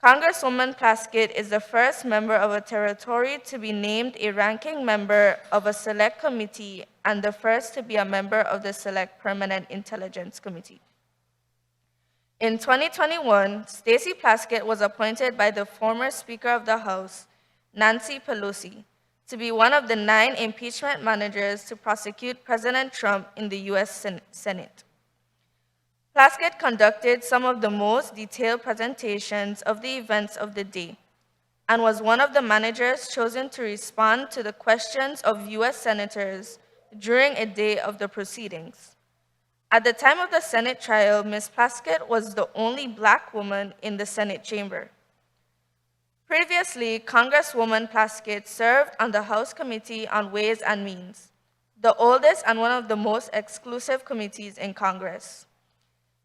Congresswoman Plaskett is the first member of a territory to be named a ranking member of a select committee and the first to be a member of the Select Permanent Intelligence Committee. In 2021, Stacey Plaskett was appointed by the former Speaker of the House, Nancy Pelosi, to be one of the 9 impeachment managers to prosecute President Trump in the U.S. Senate. Plaskett conducted some of the most detailed presentations of the events of the day and was one of the managers chosen to respond to the questions of U.S. senators during a day of the proceedings. At the time of the Senate trial, Ms. Plaskett was the only Black woman in the Senate chamber. Previously, Congresswoman Plaskett served on the House Committee on Ways and Means, the oldest and one of the most exclusive committees in Congress.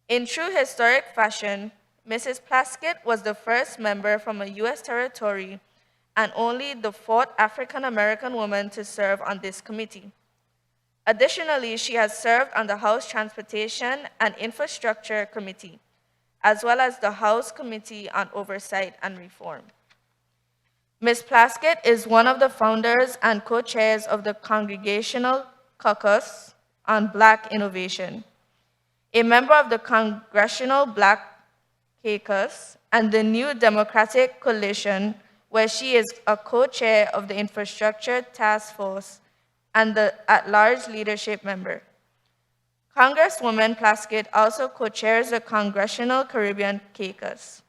In true historic fashion, Mrs. Plaskett was the first member from a U.S. territory and only the 4th African-American woman to serve on this committee. Additionally, she has served on the House Transportation and Infrastructure Committee, as well as the House Committee on Oversight and Reform. Ms. Plaskett is one of the founders and co-chairs of the Congressional Caucus on Black Innovation, a member of the Congressional Black Caucus and the New Democratic Coalition, where she is a co-chair of the Infrastructure Task Force and the at-large leadership member. Congresswoman Plaskett also co-chairs the Congressional Caribbean Caucus.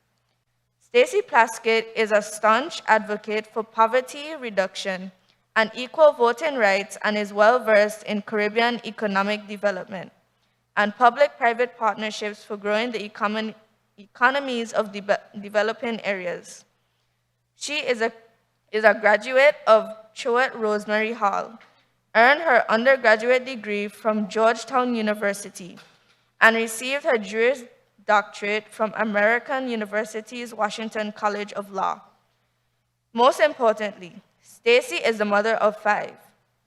Stacey Plaskett is a staunch advocate for poverty reduction and equal voting rights and is well-versed in Caribbean economic development and public-private partnerships for growing the economies of developing areas. She is a graduate of Choate Rosemary Hall, earned her undergraduate degree from Georgetown University, and received her Juris Doctorate from American University's Washington College of Law. Most importantly, Stacey is the mother of 5,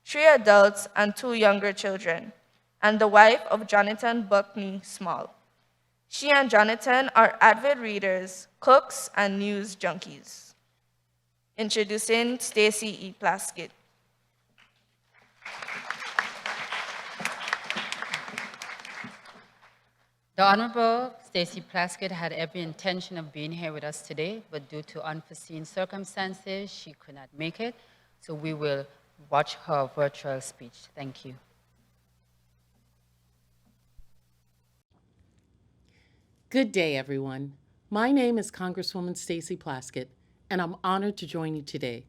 3 adults and 2 younger children, and the wife of Jonathan Buckney Small. She and Jonathan are avid readers, cooks, and news junkies. Introducing Stacey E. Plaskett. The Honorable Stacey Plaskett had every intention of being here with us today, but due to unforeseen circumstances, she could not make it, so we will watch her virtual speech. Thank you. Good day, everyone. My name is Congresswoman Stacey Plaskett, and I'm honored to join you today.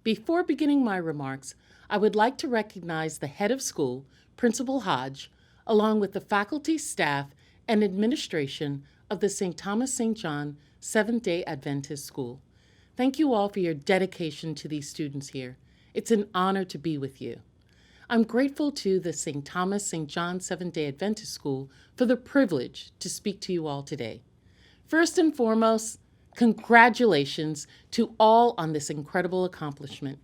Before beginning my remarks, I would like to recognize the head of school, Principal Hodge, along with the faculty, staff, and administration of the St. Thomas St. John Seventh-day Adventist School. Thank you all for your dedication to these students here. It's an honor to be with you. I'm grateful to the St. Thomas St. John Seventh-day Adventist School for the privilege to speak to you all today. First and foremost, Congratulations to all on this incredible accomplishment.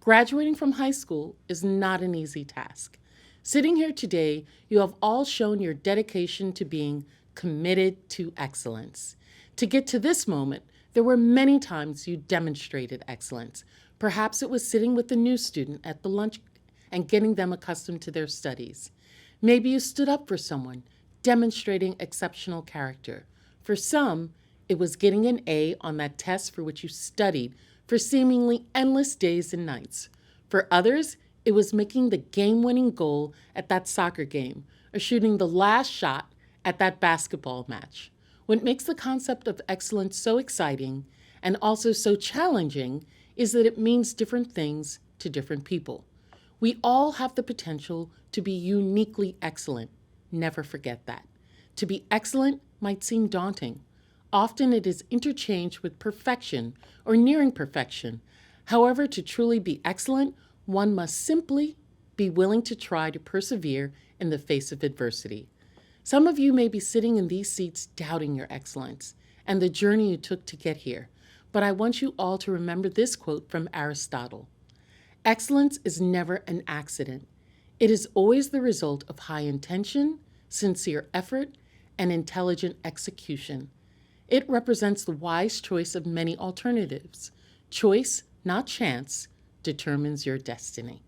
Graduating from high school is not an easy task. Sitting here today, you have all shown your dedication to being committed to excellence. To get to this moment, there were many times you demonstrated excellence. Perhaps it was sitting with the new student at the lunch and getting them accustomed to their studies. Maybe you stood up for someone, demonstrating exceptional character. For some, it was getting an A on that test for which you studied for seemingly endless days and nights. For others, it was making the game-winning goal at that soccer game or shooting the last shot at that basketball match. What makes the concept of excellence so exciting and also so challenging is that it means different things to different people. We all have the potential to be uniquely excellent. Never forget that. To be excellent might seem daunting. Often it is interchanged with perfection or nearing perfection. However, to truly be excellent, one must simply be willing to try to persevere in the face of adversity. Some of you may be sitting in these seats doubting your excellence and the journey you took to get here, but I want you all to remember this quote from Aristotle. Excellence is never an accident. It is always the result of high intention, sincere effort, and intelligent execution. It represents the wise choice of many alternatives. Choice, not chance, determines your destiny.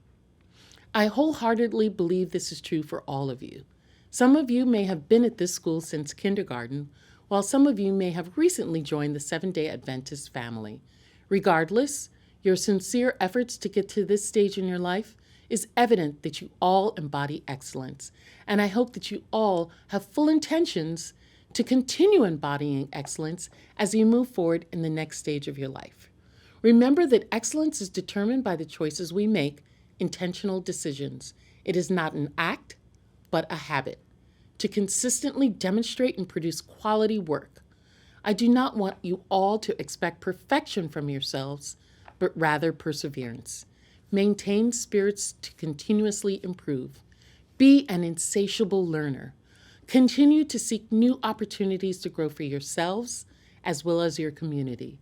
I wholeheartedly believe this is true for all of you. Some of you may have been at this school since kindergarten, while some of you may have recently joined the Seventh-day Adventist family. Regardless, your sincere efforts to get to this stage in your life is evident that you all embody excellence, and I hope that you all have full intentions to continue embodying excellence as you move forward in the next stage of your life. Remember that excellence is determined by the choices we make, intentional decisions. It is not an act, but a habit. To consistently demonstrate and produce quality work. I do not want you all to expect perfection from yourselves, but rather perseverance. Maintain spirits to continuously improve. Be an insatiable learner. Continue to seek new opportunities to grow for yourselves as well as your community.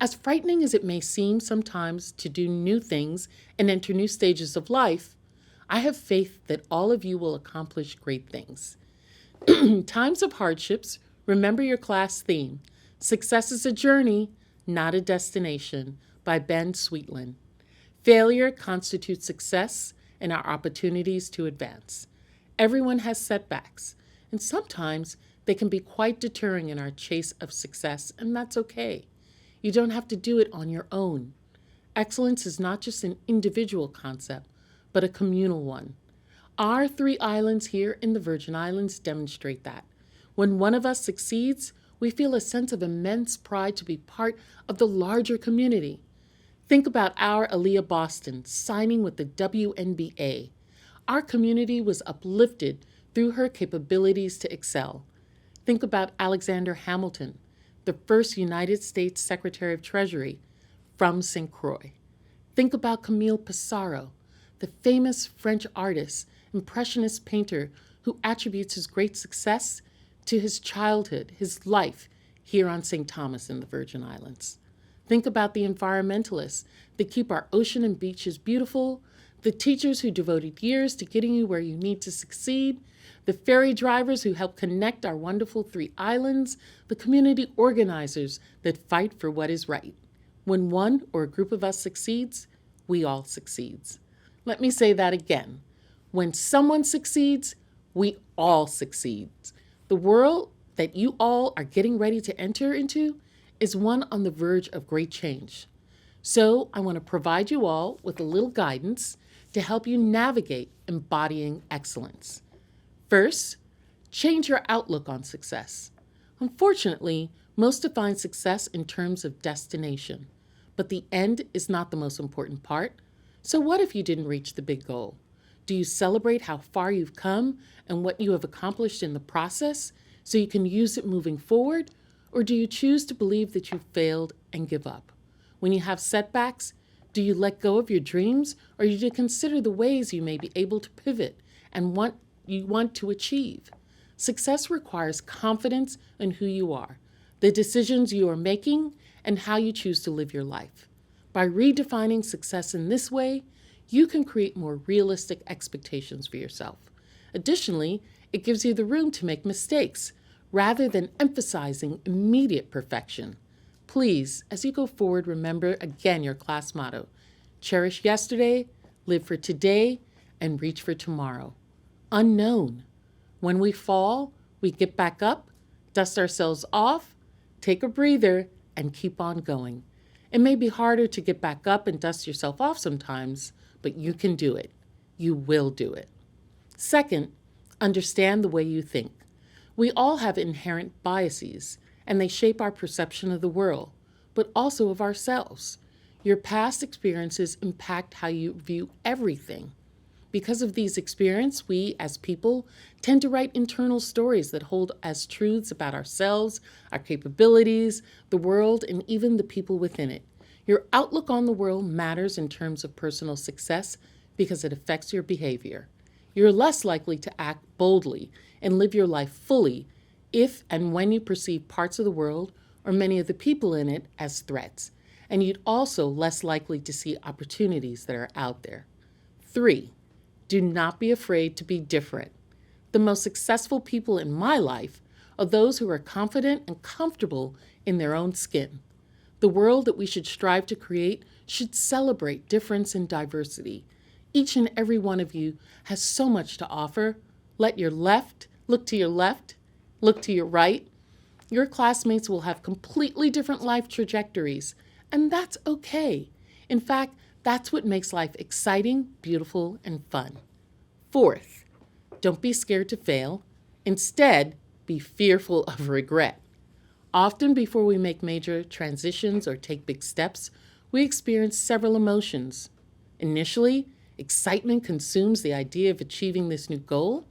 As frightening as it may seem sometimes to do new things and enter new stages of life, I have faith that all of you will accomplish great things. Times of hardships, remember your class theme. Success is a journey, not a destination, by Ben Sweetland. Failure constitutes success and our opportunities to advance. Everyone has setbacks, and sometimes they can be quite deterring in our chase of success, and that's okay. You don't have to do it on your own. Excellence is not just an individual concept, but a communal one. Our 3 islands here in the Virgin Islands demonstrate that. When one of us succeeds, we feel a sense of immense pride to be part of the larger community. Think about our Aaliyah Boston signing with the WNBA. Our community was uplifted through her capabilities to excel. Think about Alexander Hamilton, the first United States Secretary of Treasury from St. Croix. Think about Camille Pissarro, the famous French artist, impressionist painter who attributes his great success to his childhood, his life here on St. Thomas in the Virgin Islands. Think about the environmentalists that keep our ocean and beaches beautiful, the teachers who devoted years to getting you where you need to succeed, the ferry drivers who help connect our wonderful 3 islands, the community organizers that fight for what is right. When one or a group of us succeeds, we all succeeds. Let me say that again. When someone succeeds, we all succeed. The world that you all are getting ready to enter into is one on the verge of great change. So I want to provide you all with a little guidance to help you navigate embodying excellence. First, change your outlook on success. Unfortunately, most define success in terms of destination, but the end is not the most important part. So what if you didn't reach the big goal? Do you celebrate how far you've come and what you have accomplished in the process so you can use it moving forward? Or do you choose to believe that you failed and give up? When you have setbacks, do you let go of your dreams, or do you consider the ways you may be able to pivot and what you want to achieve? Success requires confidence in who you are. the decisions you are making, and how you choose to live your life. By redefining success in this way, you can create more realistic expectations for yourself. Additionally, it gives you the room to make mistakes rather than emphasizing immediate perfection. Please, as you go forward, remember again your class motto: cherish yesterday, live for today, and reach for tomorrow. Unknown. When we fall, we get back up, dust ourselves off, take a breather, and keep on going. It may be harder to get back up and dust yourself off sometimes, but you can do it. You will do it. Second, understand the way you think. We all have inherent biases, and they shape our perception of the world, but also of ourselves. Your past experiences impact how you view everything. Because of these experiences, we as people tend to write internal stories that hold as truths about ourselves, our capabilities, the world, and even the people within it. Your outlook on the world matters in terms of personal success because it affects your behavior. You're less likely to act boldly and live your life fully if and when you perceive parts of the world or many of the people in it as threats. And you'd also less likely to see opportunities that are out there. 3, do not be afraid to be different. The most successful people in my life are those who are confident and comfortable in their own skin. The world that we should strive to create should celebrate difference and diversity. Each and every one of you has so much to offer. Look to your left, look to your right. Your classmates will have completely different life trajectories, and that's okay. In fact, that's what makes life exciting, beautiful, and fun. 4th, don't be scared to fail. Instead, be fearful of regret. Often before we make major transitions or take big steps, we experience several emotions. Initially, excitement consumes the idea of achieving this new goal,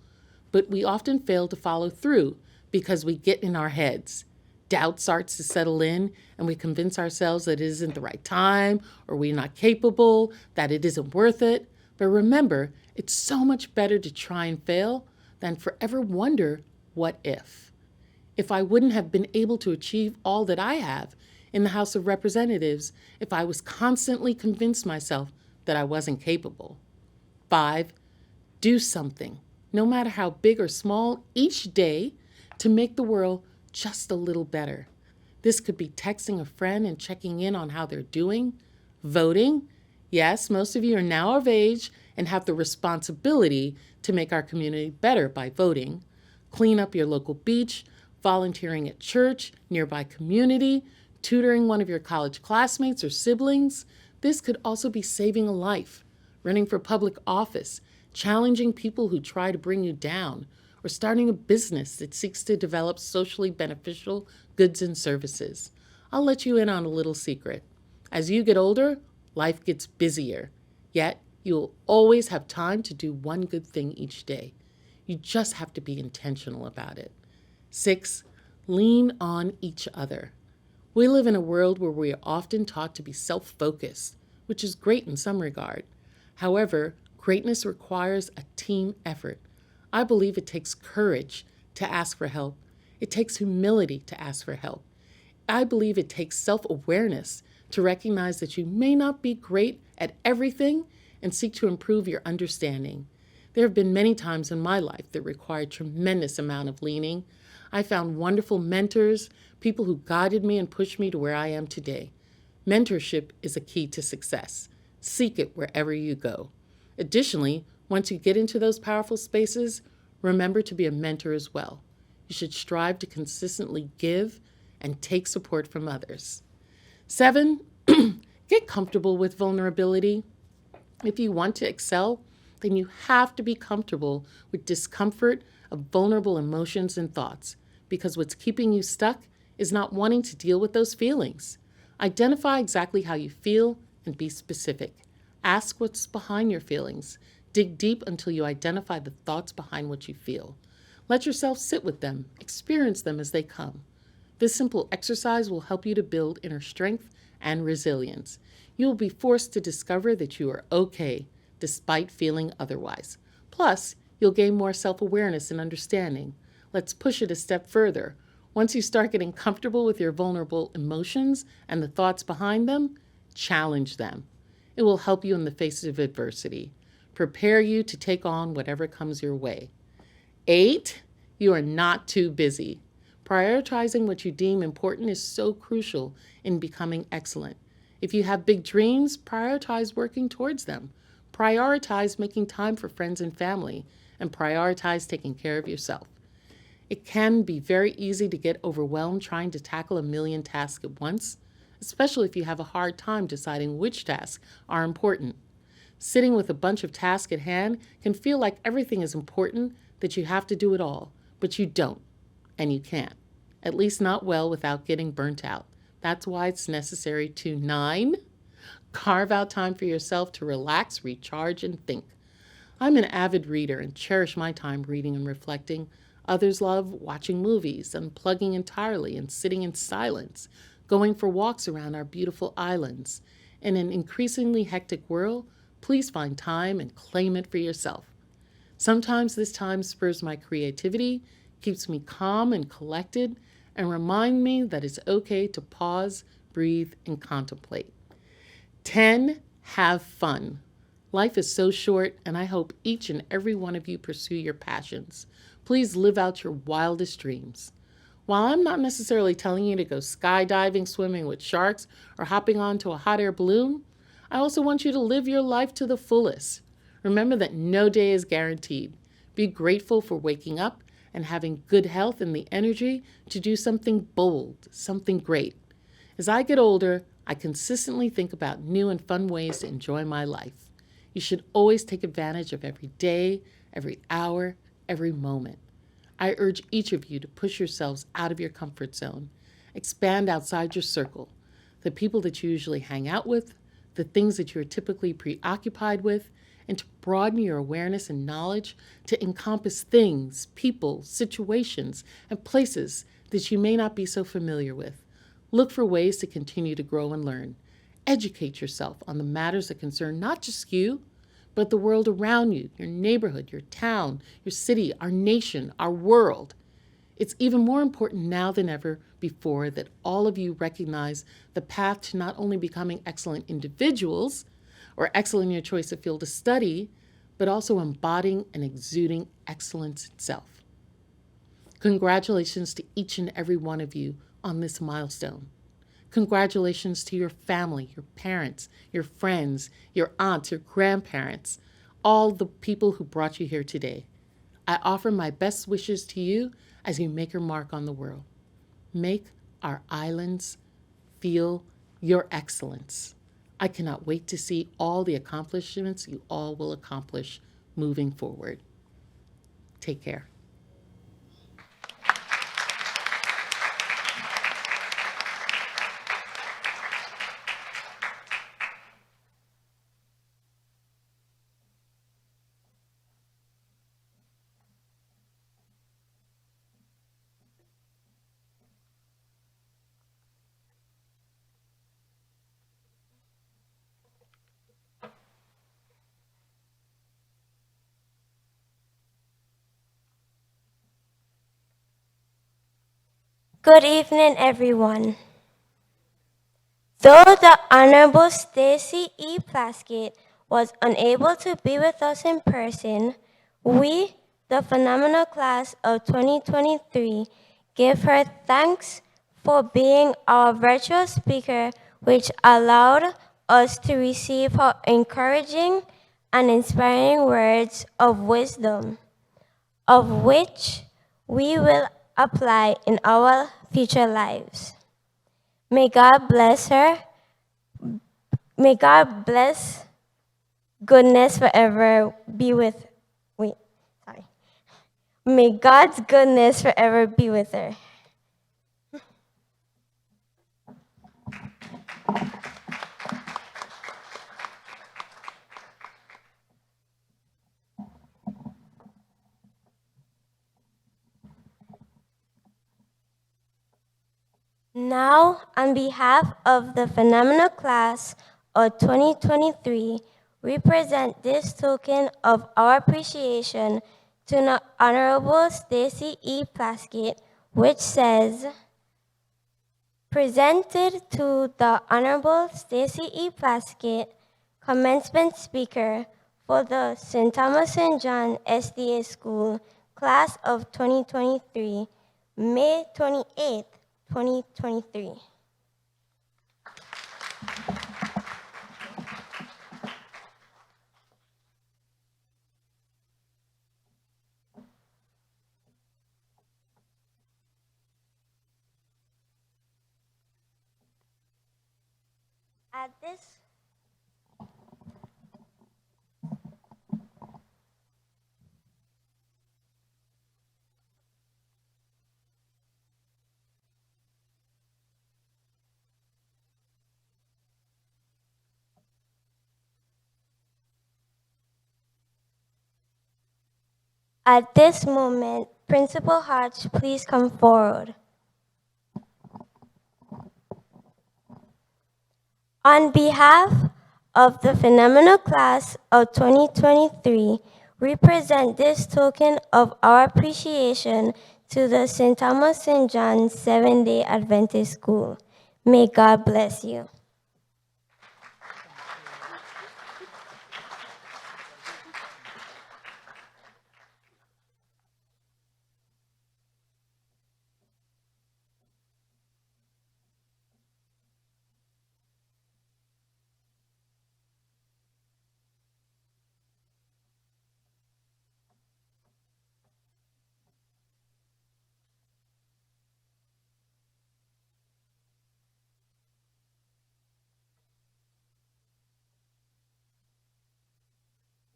but we often fail to follow through because we get in our heads. Doubt starts to settle in, and we convince ourselves that it isn't the right time, or we're not capable, that it isn't worth it. But remember, it's so much better to try and fail than forever wonder, what if? If I wouldn't have been able to achieve all that I have in the House of Representatives if I was constantly convinced myself that I wasn't capable. 5, do something, no matter how big or small, each day to make the world just a little better. This could be texting a friend and checking in on how they're doing, voting. Yes, most of you are now of age and have the responsibility to make our community better by voting. Clean up your local beach, volunteering at church, nearby community, tutoring one of your college classmates or siblings. This could also be saving a life, running for public office, challenging people who try to bring you down, or starting a business that seeks to develop socially beneficial goods and services. I'll let you in on a little secret. As you get older, life gets busier, yet you'll always have time to do one good thing each day. You just have to be intentional about it. 6, lean on each other. We live in a world where we are often taught to be self-focused, which is great in some regard. However, greatness requires a team effort. I believe it takes courage to ask for help. It takes humility to ask for help. I believe it takes self-awareness to recognize that you may not be great at everything and seek to improve your understanding. There have been many times in my life that required tremendous amount of leaning. I found wonderful mentors, people who guided me and pushed me to where I am today. Mentorship is a key to success. Seek it wherever you go. Additionally, once you get into those powerful spaces, remember to be a mentor as well. You should strive to consistently give and take support from others. 7, get comfortable with vulnerability. If you want to excel, then you have to be comfortable with discomfort of vulnerable emotions and thoughts, because what's keeping you stuck is not wanting to deal with those feelings. Identify exactly how you feel and be specific. Ask what's behind your feelings. Dig deep until you identify the thoughts behind what you feel. Let yourself sit with them, experience them as they come. This simple exercise will help you to build inner strength and resilience. You will be forced to discover that you are okay, despite feeling otherwise. Plus, you'll gain more self-awareness and understanding. Let's push it a step further. Once you start getting comfortable with your vulnerable emotions and the thoughts behind them, challenge them. It will help you in the face of adversity, prepare you to take on whatever comes your way. 8, you are not too busy. Prioritizing what you deem important is so crucial in becoming excellent. If you have big dreams, prioritize working towards them. Prioritize making time for friends and family, and prioritize taking care of yourself. It can be very easy to get overwhelmed trying to tackle a million tasks at once, especially if you have a hard time deciding which tasks are important. Sitting with a bunch of tasks at hand can feel like everything is important, that you have to do it all, but you don't, and you can't. At least not well without getting burnt out. That's why it's necessary to 9, carve out time for yourself to relax, recharge, and think. I'm an avid reader and cherish my time reading and reflecting. Others love watching movies, unplugging entirely and sitting in silence, going for walks around our beautiful islands. In an increasingly hectic world, please find time and claim it for yourself. Sometimes this time spurs my creativity, keeps me calm and collected, and remind me that it's okay to pause, breathe, and contemplate. 10, have fun. Life is so short, and I hope each and every one of you pursue your passions. Please live out your wildest dreams. While I'm not necessarily telling you to go skydiving, swimming with sharks, or hopping onto a hot air balloon, I also want you to live your life to the fullest. Remember that no day is guaranteed. Be grateful for waking up and having good health and the energy to do something bold, something great. As I get older, I consistently think about new and fun ways to enjoy my life. You should always take advantage of every day, every hour, every moment. I urge each of you to push yourselves out of your comfort zone, expand outside your circle, the people that you usually hang out with, the things that you're typically preoccupied with, and to broaden your awareness and knowledge to encompass things, people, situations, and places that you may not be so familiar with. Look for ways to continue to grow and learn. Educate yourself on the matters that concern not just you, but the world around you, your neighborhood, your town, your city, our nation, our world. It's even more important now than ever before that all of you recognize the path to not only becoming excellent individuals or excellent in your choice of field of study, but also embodying and exuding excellence itself. Congratulations to each and every one of you on this milestone. Congratulations to your family, your parents, your friends, your aunts, your grandparents, all the people who brought you here today. I offer my best wishes to you as you make your mark on the world. Make our islands feel your excellence. I cannot wait to see all the accomplishments you all will accomplish moving forward. Take care. Good evening, everyone. Though the Honorable Stacey E. Plaskett was unable to be with us in person, we, the phenomenal class of 2023, give her thanks for being our virtual speaker, which allowed us to receive her encouraging and inspiring words of wisdom, of which we will apply in our future lives. May God bless her. May God bless goodness forever be with, May God's goodness forever be with her. Now, on behalf of the phenomenal class of 2023, we present this token of our appreciation to the Honorable Stacey E. Plaskett which says, presented to the Honorable Stacey E. Plaskett, commencement speaker for the St. Thomas St. John SDA School, class of 2023, May 28, 2023. At this At this moment, Principal Hodge, please come forward. On behalf of the phenomenal class of 2023, we present this token of our appreciation to the St. Thomas St. John Seventh-day Adventist School. May God bless you.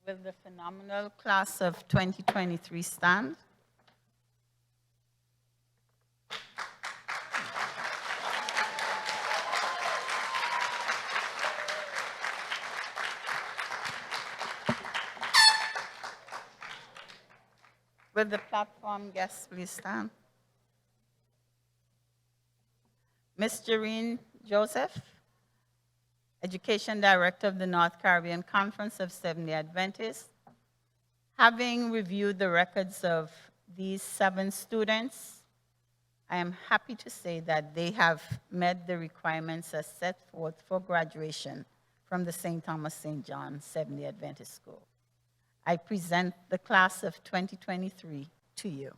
Will the phenomenal class of 2023 stand? Will the platform guests please stand? Ms. Jareen Joseph, Education Director of the North Caribbean Conference of Seventh-day Adventists. Having reviewed the records of these 7 students, I am happy to say that they have met the requirements as set forth for graduation from the St. Thomas St. John Seventh-day Adventist School. I present the class of 2023 to you.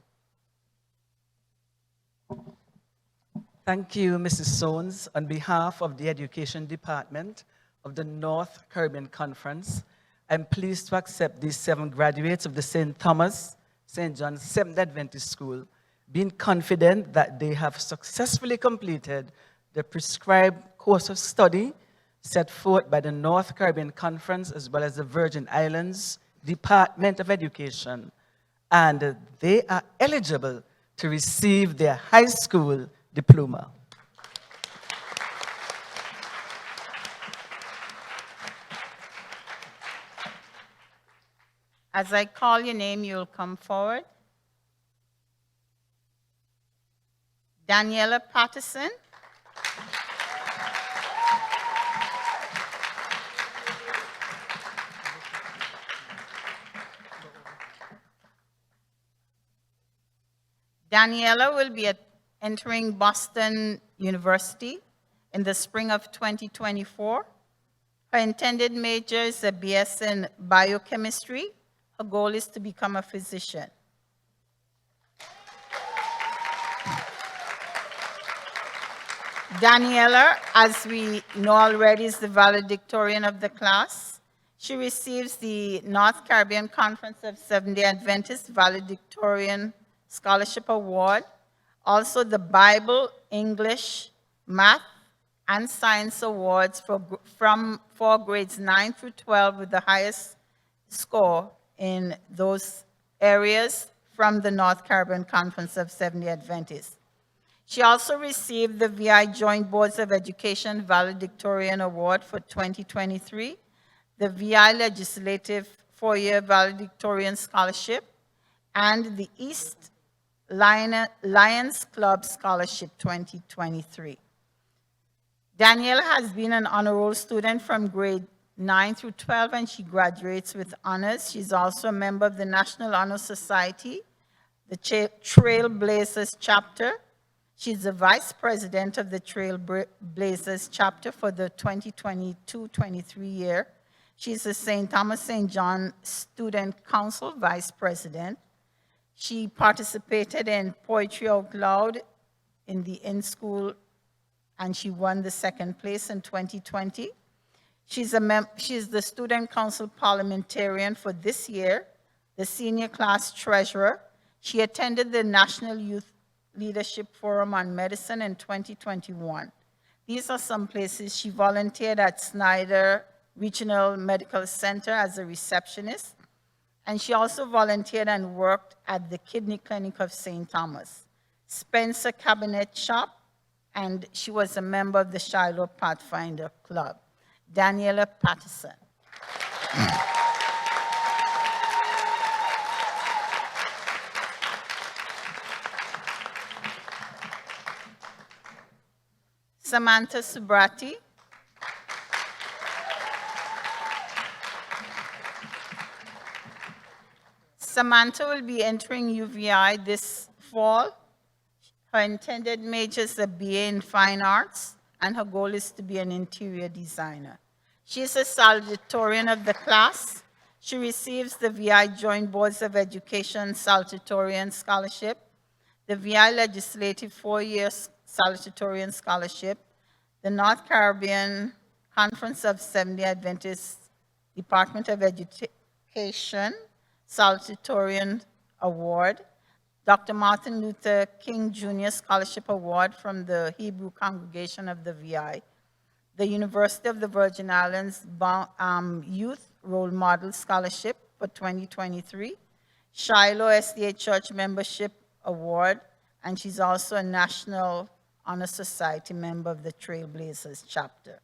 Thank you, Mrs. Sones. On behalf of the Education Department of the North Caribbean Conference, I'm pleased to accept these 7 graduates of the St. Thomas St. John Seventh-day Adventist School, being confident that they have successfully completed the prescribed course of study set forth by the North Caribbean Conference as well as the Virgin Islands Department of Education, and they are eligible to receive their high school diploma. As I call your name, you'll come forward. Daniela Paterson. Daniela will be entering Boston University in the spring of 2024. Her intended major is a BS in biochemistry. Her goal is to become a physician. Daniela, as we know already, is the valedictorian of the class. She receives the North Caribbean Conference of Seventh-day Adventists Valedictorian Scholarship Award, also the Bible, English, Math, and Science Awards for grades 9 through 12 with the highest score in those areas from the North Caribbean Conference of Seventh-day Adventists. She also received the VI Joint Boards of Education Valedictorian Award for 2023, the VI Legislative 4-Year Valedictorian Scholarship, and the East Lions Club Scholarship 2023. Daniela has been an honor roll student from grade 9 through 12, and she graduates with honors. She's also a member of the National Honor Society, the Trailblazers chapter. She's the vice president of the Trailblazers chapter for the 2022-23 year. She's the St. Thomas St. John Student Council vice president. She participated in Poetry Out Loud in the in-school, and she won the second place in 2020. She's the Student Council parliamentarian for this year, the senior class treasurer. She attended the National Youth Leadership Forum on Medicine in 2021. These are some places. She volunteered at Snyder Regional Medical Center as a receptionist, and she also volunteered and worked at the Kidney Clinic of St. Thomas, Spencer Cabinet Shop, and she was a member of the Shiloh Pathfinder Club. Daniela Paterson. Samantha Subratee. Samantha will be entering UVI this fall. Her intended major is a BA in Fine Arts, and her goal is to be an interior designer. She is a Salutatorian of the class. She receives the VI Joint Boards of Education Salutatorian Scholarship, the VI Legislative 4-year Salutatorian Scholarship, the North Caribbean Conference of Seventh-day Adventist Department of Education Salutatorian Award, Dr. Martin Luther King Jr. Scholarship Award from the Hebrew Congregation of the VI, the University of the Virgin Islands Youth Role Model Scholarship for 2023, Shiloh SDA Church Membership Award, and she's also a National Honor Society member of the Trailblazers chapter.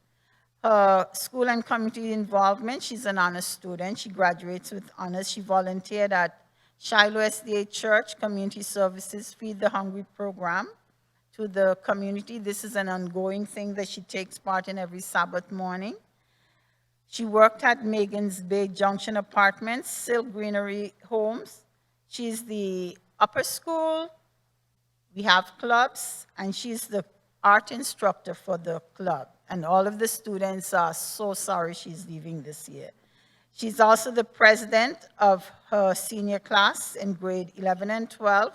Her school and community involvement, she's an honor student. She graduates with honors. She volunteered at Shiloh SDA Church Community Services Feed the Hungry program to the community. This is an ongoing thing that she takes part in every Sabbath morning. She worked at Megan's Bay Junction Apartments, Silk Greenery Homes. She's the upper school. We have clubs, and she's the art instructor for the club. And all of the students are so sorry she's leaving this year. She's also the president of her senior class in grade 11 and 12.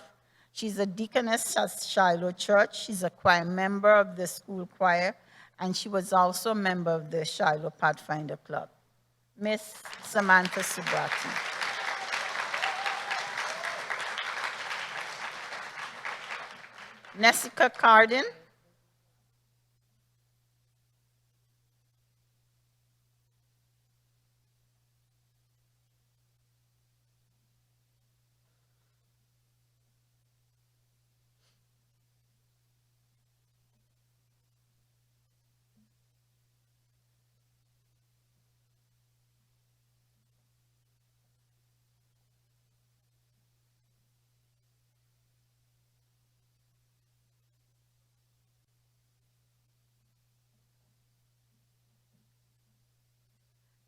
She's a deaconess at Shiloh Church. She's a choir member of the school choir, and she was also a member of the Shiloh Pathfinder Club. Miss Samantha Subratee. Nessica Carden.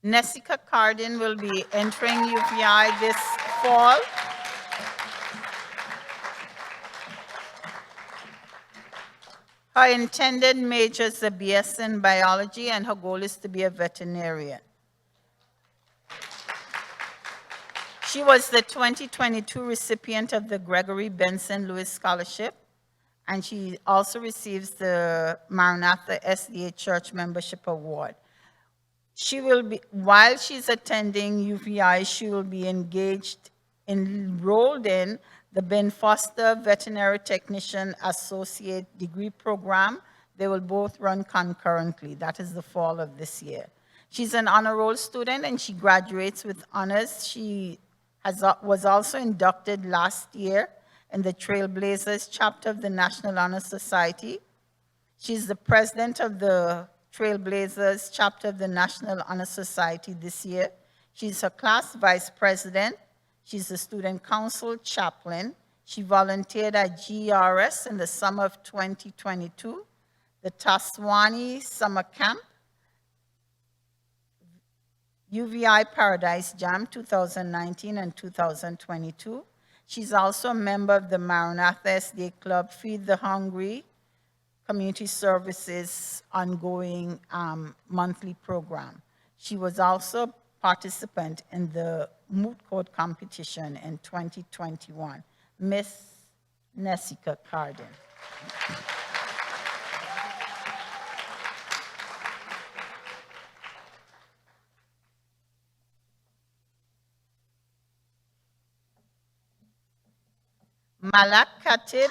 Nessica Carden will be entering UVI this fall. Her intended major is a BS in biology, and her goal is to be a veterinarian. She was the 2022 recipient of the Gregory Benson Lewis Scholarship, and she also receives the Maranatha SDA Church Membership Award. She will be, while she's attending UVI, she will be enrolled in the Ben Foster Veterinary Technician Associate Degree Program. They will both run concurrently. That is the fall of this year. She's an honor roll student, and she graduates with honors. She was also inducted last year in the Trailblazers chapter of the National Honor Society. She's the president of the Trailblazers chapter of the National Honor Society this year. She's her class vice president. She's a student council chaplain. She volunteered at GRS in the summer of 2022, the Taswani Summer Camp, UVI Paradise Jam 2019 and 2022. She's also a member of the Maranatha SDA Club, Feed the Hungry, Community Services ongoing monthly program. She was also a participant in the moot court competition in 2021. Miss Nessica Carden. Malak Khatib.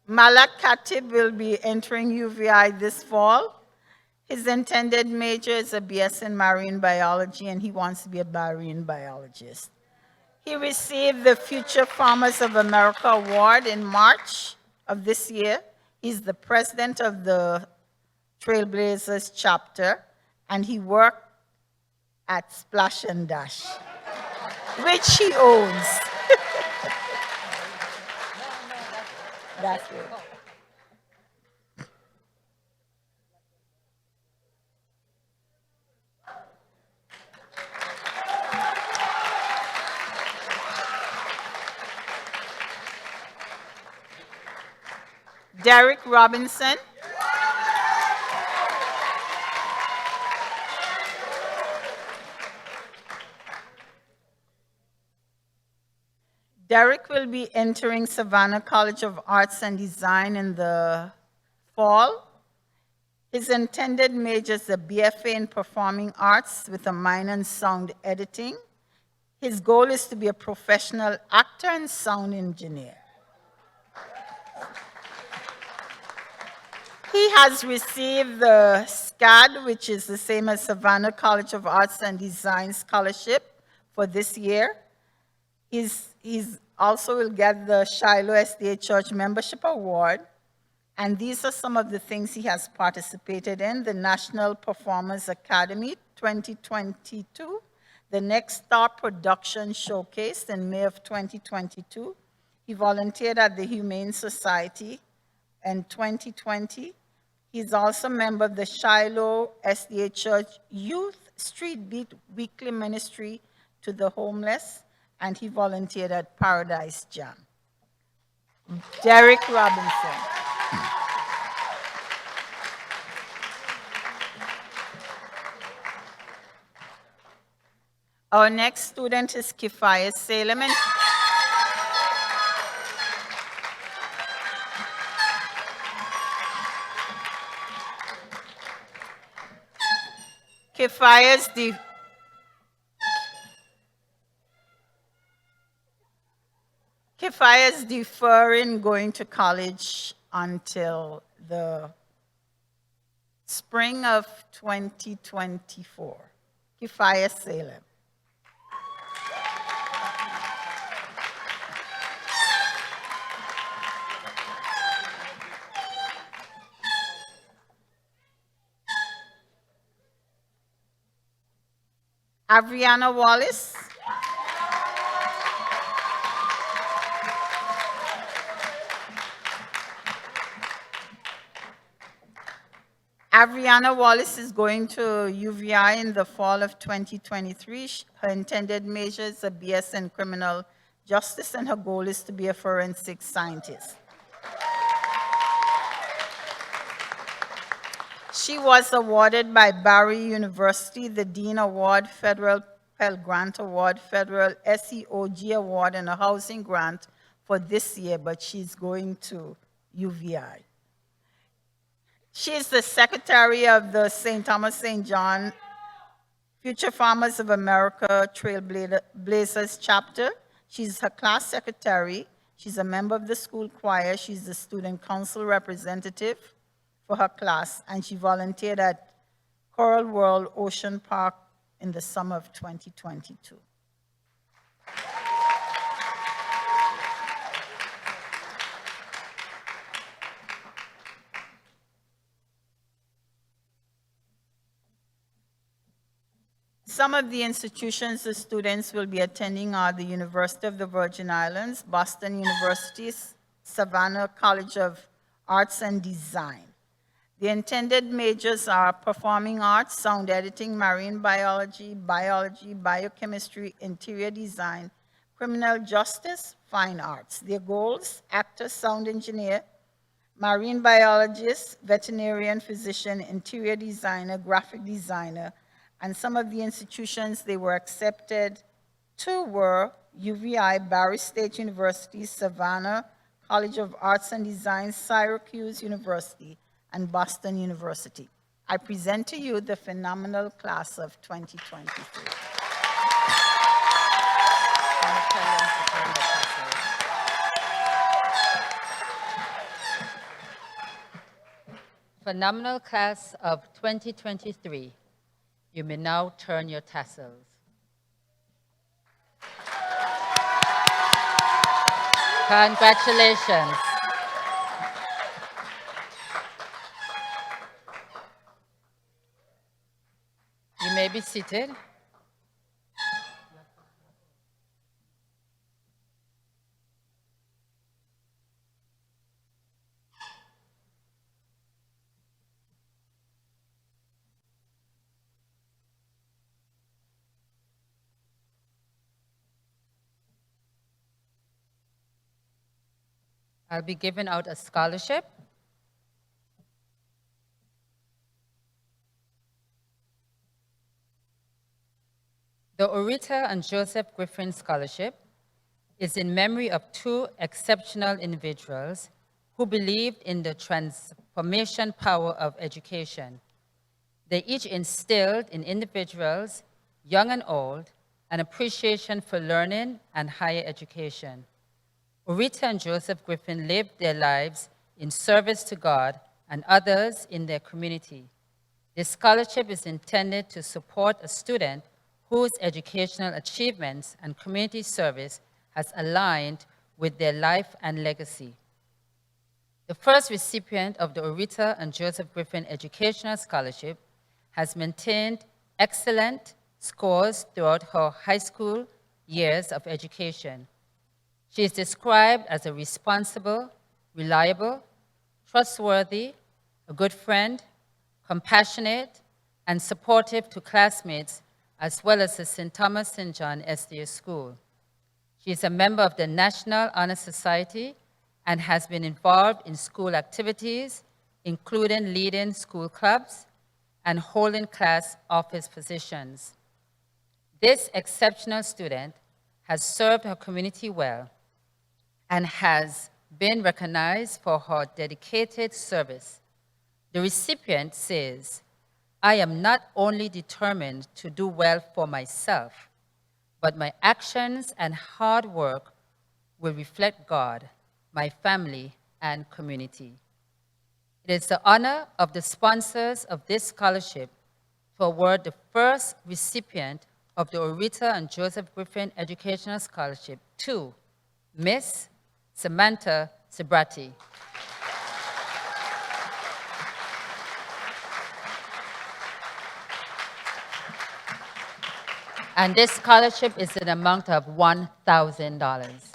Malak Khatib will be entering UVI this fall. His intended major is a BS in marine biology, and he wants to be a marine biologist. He received the Future Farmers of America Award in March of this year. He's the president of the Trailblazers chapter, and he worked at Splash and Dash, which he owns. That's it. Derek Robinson. Derek will be entering Savannah College of Arts and Design in the fall. His intended major is a BFA in Performing Arts with a minor in sound editing. His goal is to be a professional actor and sound engineer. He has received the SCAD, which is the same as Savannah College of Arts and Design Scholarship for this year. He's also will get the Shiloh SDA Church Membership Award. And these are some of the things he has participated in: the National Performers Academy 2022, the Next Star Production Showcase in May of 2022. He volunteered at the Humane Society in 2020. He's also a member of the Shiloh SDA Church Youth Street Beat Weekly Ministry to the Homeless, and he volunteered at Paradise Jam. Derek Robinson. Our next student is Kifaya Salem. Kifaya's deferring going to college until the spring of 2024. Kifaya Salem. Abriana Wallace. Abriana Wallace is going to UVI in the fall of 2023. Her intended major is a BS in criminal justice, and her goal is to be a forensic scientist. She was awarded by Barry University the Dean Award, Federal Pell Grant Award, Federal SEOG Award, and a housing grant for this year, but she's going to UVI. She is the secretary of the St. Thomas St. John Future Farmers of America Trailblazers chapter. She's her class secretary. She's a member of the school choir. She's the student council representative for her class, and she volunteered at Coral World Ocean Park in the summer of 2022. Some of the institutions the students will be attending are the University of the Virgin Islands, Boston University, Savannah College of Arts and Design. The intended majors are performing arts, sound editing, marine biology, biochemistry, interior design, criminal justice, fine arts. Their goals: actor, sound engineer, marine biologist, veterinarian, physician, interior designer, graphic designer, and some of the institutions they were accepted to were UVI, Barry State University, Savannah College of Arts and Design, Syracuse University, and Boston University. I present to you the phenomenal class of 2023. Phenomenal class of 2023. You may now turn your tassels. Congratulations. You may be seated. I'll be giving out a scholarship. The Orita and Joseph Griffin Scholarship is in memory of two exceptional individuals who believed in the transformation power of education. They each instilled in individuals, young and old, an appreciation for learning and higher education. Orita and Joseph Griffin lived their lives in service to God and others in their community. This scholarship is intended to support a student whose educational achievements and community service has aligned with their life and legacy. The first recipient of the Orita and Joseph Griffin Educational Scholarship has maintained excellent scores throughout her high school years of education. She is described as a responsible, reliable, trustworthy, a good friend, compassionate, and supportive to classmates, as well as the St. Thomas St. John SDA School. She is a member of the National Honor Society and has been involved in school activities, including leading school clubs and holding class office positions. This exceptional student has served her community well and has been recognized for her dedicated service. The recipient says, "I am not only determined to do well for myself, but my actions and hard work will reflect God, my family, and community." It is the honor of the sponsors of this scholarship to award the first recipient of the Orita and Joseph Griffin Educational Scholarship to Miss Samantha Subratee. And this scholarship is an amount of $1,000.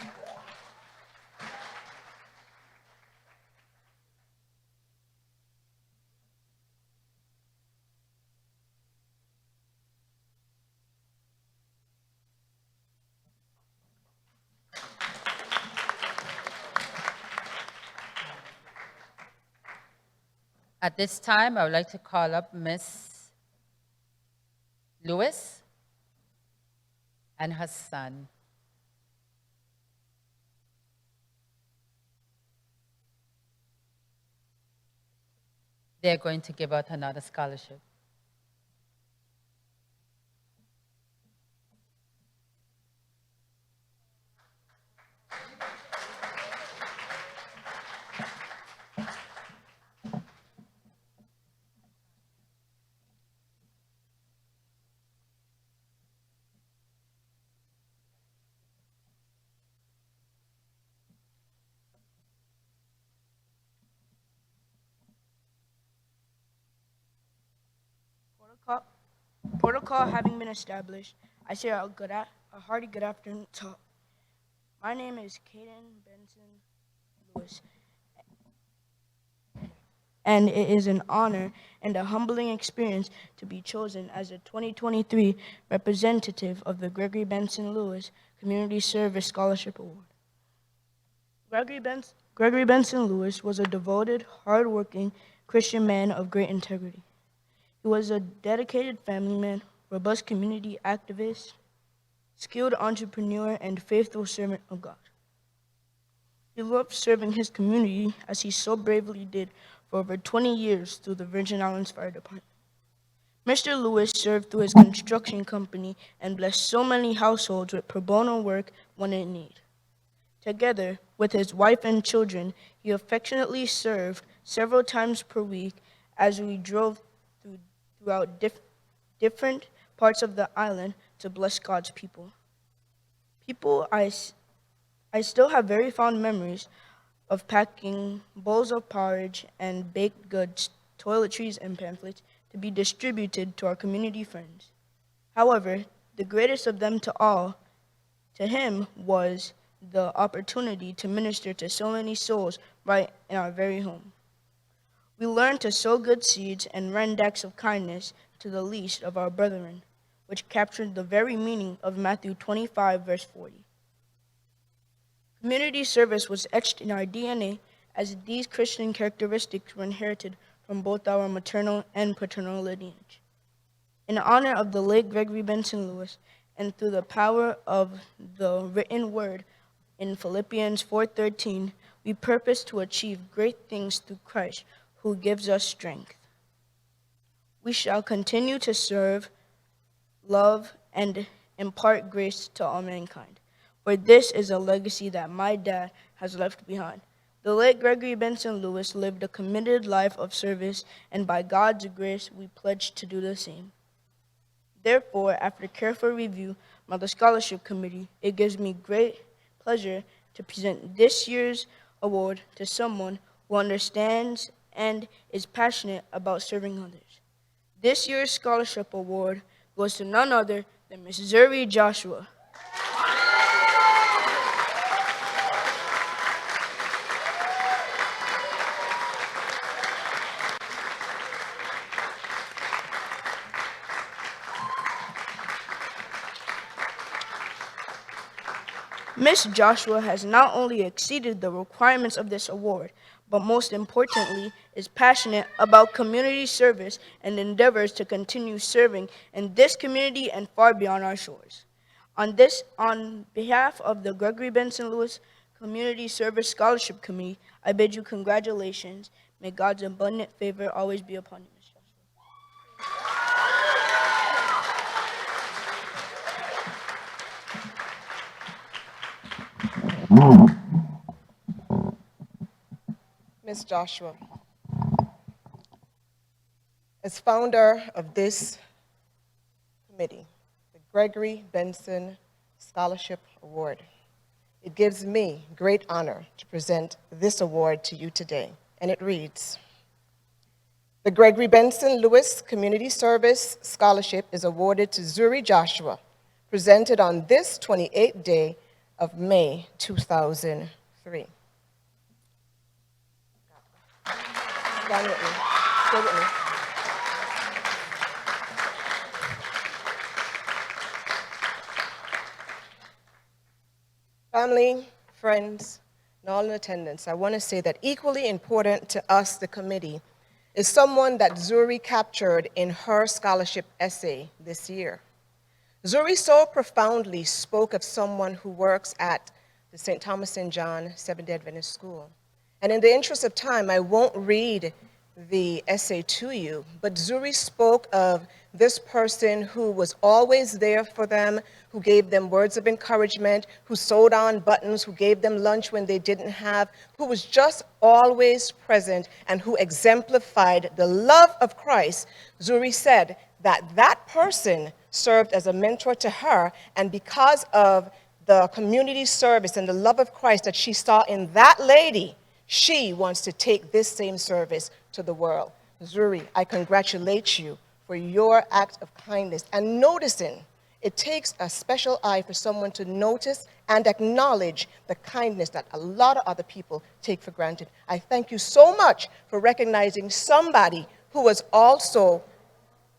At this time, I would like to call up Miss Lewis and her son. They're going to give out another scholarship. Protocol having been established, I say a hearty good afternoon to all. My name is Caden Benson Lewis, and it is an honor and a humbling experience to be chosen as a 2023 representative of the Gregory Benson Lewis Community Service Scholarship Award. Gregory Benson Lewis was a devoted, hardworking Christian man of great integrity. He was a dedicated family man, robust community activist, skilled entrepreneur, and faithful servant of God. He loved serving his community as he so bravely did for over 20 years through the Virgin Islands Fire Department. Mr. Lewis served through his construction company and blessed so many households with pro bono work when in need. Together with his wife and children, he affectionately served several times per week as we drove throughout different parts of the island to bless God's people. I still have very fond memories of packing bowls of porridge and baked goods, toiletries, and pamphlets to be distributed to our community friends. However, the greatest of them to him was the opportunity to minister to so many souls right in our very home. We learned to sow good seeds and rend acts of kindness to the least of our brethren, which captured the very meaning of Matthew 25, verse 40. Community service was etched in our DNA as these Christian characteristics were inherited from both our maternal and paternal lineage. In honor of the late Gregory Benson Lewis, and through the power of the written word in Philippians 4:13, we purpose to achieve great things through Christ, who gives us strength. We shall continue to serve, love, and impart grace to all mankind. For this is a legacy that my dad has left behind. The late Gregory Benson Lewis lived a committed life of service, and by God's grace, we pledge to do the same. Therefore, after careful review by the Scholarship Committee, it gives me great pleasure to present this year's award to someone who understands and is passionate about serving others. This year's Scholarship Award goes to none other than Ms. Zuri Joshua. Ms. Joshua has not only exceeded the requirements of this award, but most importantly, is passionate about community service and endeavors to continue serving in this community and far beyond our shores. On behalf of the Gregory Benson Lewis Community Service Scholarship Committee, I bid you congratulations. May God's abundant favor always be upon you, Ms. Joshua. Ms. Joshua, as founder of this committee, the Gregory Benson Scholarship Award, it gives me great honor to present this award to you today, and it reads, the Gregory Benson Lewis Community Service Scholarship is awarded to Zuri Joshua, presented on this 28th day of May 2003. Stand with me. Stay with me. Family, friends, and all in attendance, I want to say that equally important to us, the committee, is someone that Zuri captured in her scholarship essay this year. Zuri so profoundly spoke of someone who works at the St. Thomas St. John Seventh-day Adventist School. And in the interest of time, I won't read the essay to you, but Zuri spoke of this person who was always there for them, who gave them words of encouragement, who sewed on buttons, who gave them lunch when they didn't have, who was just always present, and who exemplified the love of Christ. Zuri said that that person served as a mentor to her, and because of the community service and the love of Christ that she saw in that lady, she wants to take this same service to the world. Zuri, I congratulate you for your act of kindness and noticing It takes a special eye for someone to notice and acknowledge the kindness that a lot of other people take for granted. I thank you so much for recognizing somebody who was also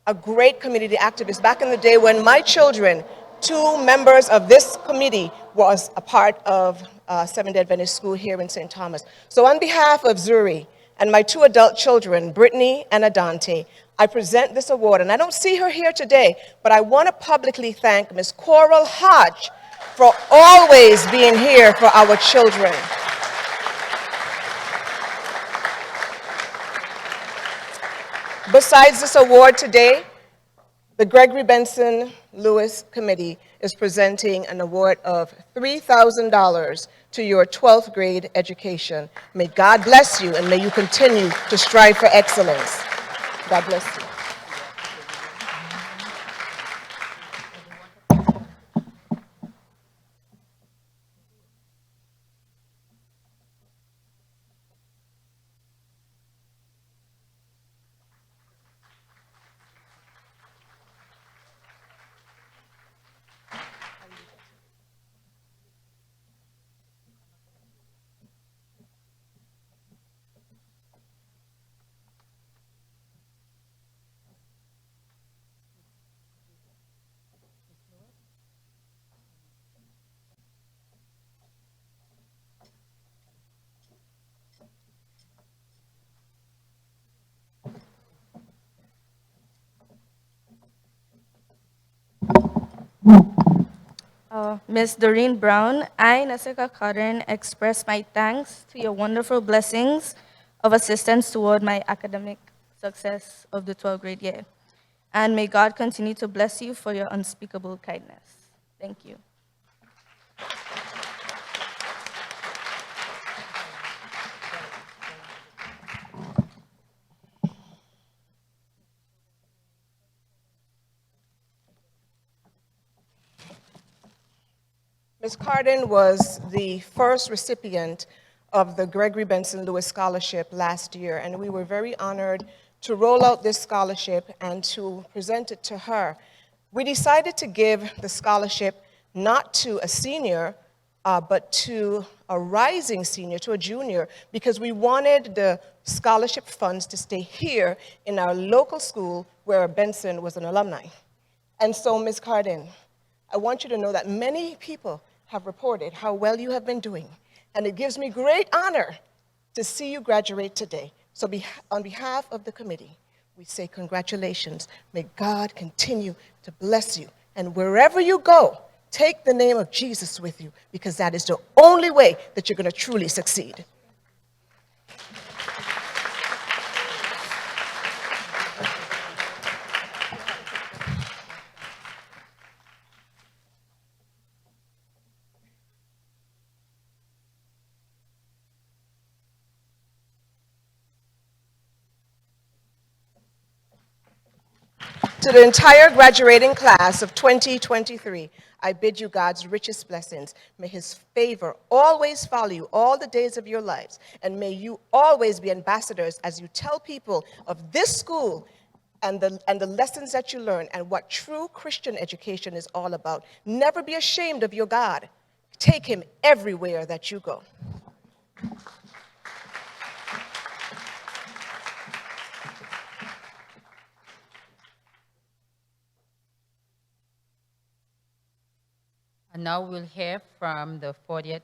a great community activist. Back in the day when my children, 2 members of this committee was a part of Seventh-day Adventist School here in St. Thomas. So on behalf of Zuri and my 2 adult children, Brittany and Adante, I present this award. And I don't see her here today, but I want to publicly thank Ms. Coral Hodge for always being here for our children. Besides this award today, the Gregory Benson Lewis Committee is presenting an award of $3,000 to your 12th grade education. May God bless you, and may you continue to strive for excellence. God bless you. Ms. Doreen Brown, I, Nasika Cotton, express my thanks to your wonderful blessings of assistance toward my academic success of the 12th grade year. And may God continue to bless you for your unspeakable kindness. Thank you. Ms. Cardin was the first recipient of the Gregory Benson Lewis Scholarship last year, and we were very honored to roll out this scholarship and to present it to her. We decided to give the scholarship not to a senior, but to a rising senior, to a junior, because we wanted the scholarship funds to stay here in our local school where Benson was an alumni. And so, Ms. Cardin, I want you to know that many people have reported how well you have been doing, and it gives me great honor to see you graduate today. So on behalf of the committee, we say congratulations. May God continue to bless you, and wherever you go, take the name of Jesus with you, because that is the only way that you're going to truly succeed. To the entire graduating class of 2023, I bid you God's richest blessings. May his favor always follow you all the days of your lives, and may you always be ambassadors as you tell people of this school and the lessons that you learn and what true Christian education is all about. Never be ashamed of your God. Take him everywhere that you go. And now we'll hear from the 40th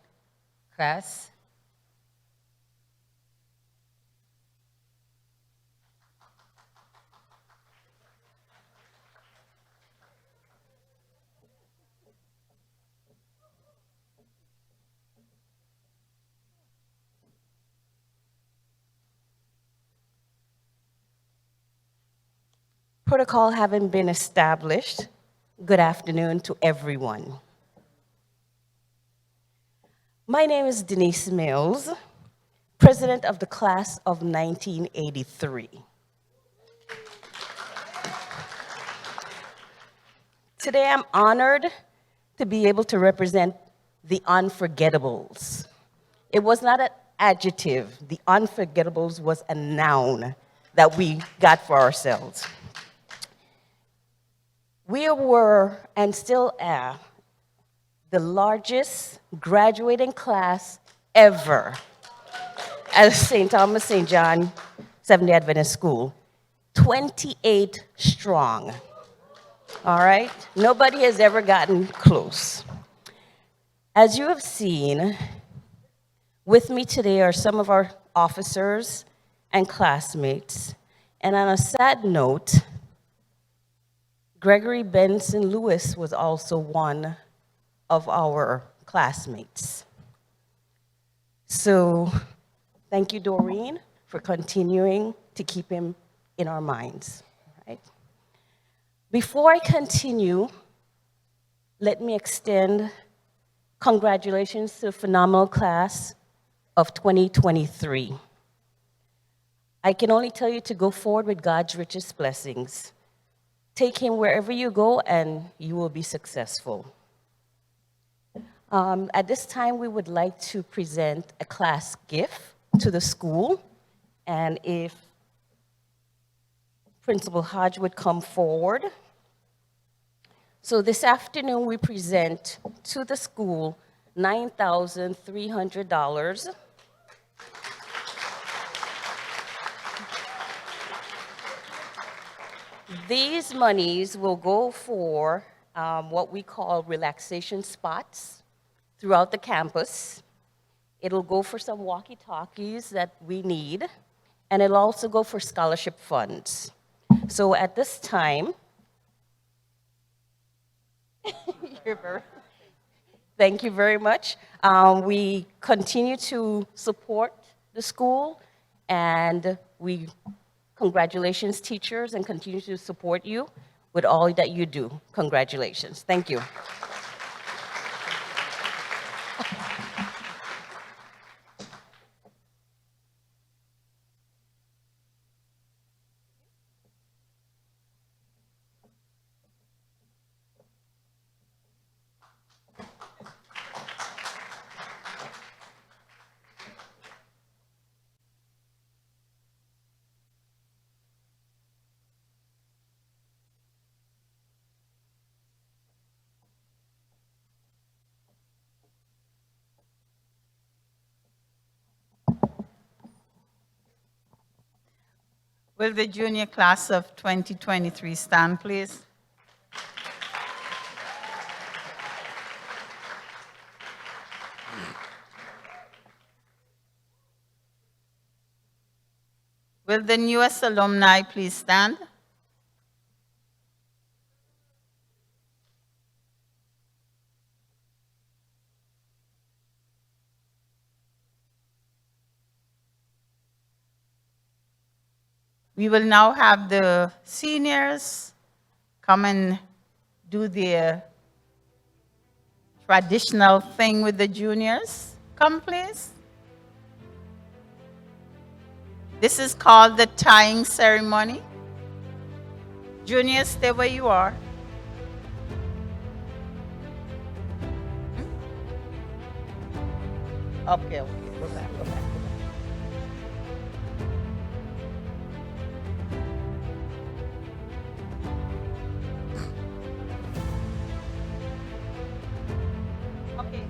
class. Protocol having been established, good afternoon to everyone. My name is Denise Mills, president of the class of 1983. Today I'm honored to be able to represent the unforgettables. It was not an adjective, the unforgettables was a noun that we got for ourselves. We were and still are the largest graduating class ever at St. Thomas St. John Seventh-day Adventist School. 28 strong. All right? Nobody has ever gotten close. As you have seen, with me today are some of our officers and classmates. And on a sad note, Gregory Benson Lewis was also one of our classmates. So thank you, Doreen, for continuing to keep him in our minds. Right? Before I continue, let me extend congratulations to the phenomenal class of 2023. I can only tell you to go forward with God's richest blessings. Take him wherever you go and you will be successful. At this time, we would like to present a class gift to the school. And if Principal Hodge would come forward. So this afternoon, we present to the school $9,300. These monies will go for what we call relaxation spots throughout the campus. It'll go for some walkie-talkies that we need, and it'll also go for scholarship funds. So at this time, thank you very much. We continue to support the school, and we congratulations, teachers, and continue to support you with all that you do. Congratulations. Thank you. Will the junior class of 2023 stand, please? Will the newest alumni please stand? We will now have the seniors come and do their traditional thing with the juniors. Come, please. This is called the tying ceremony. Juniors, stay where you are. Okay, go back, go back. Okay.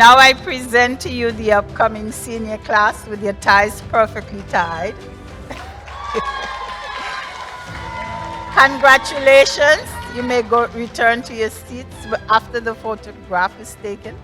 Now I present to you the upcoming senior class with your ties perfectly tied. Congratulations. You may go return to your seats after the photograph is taken.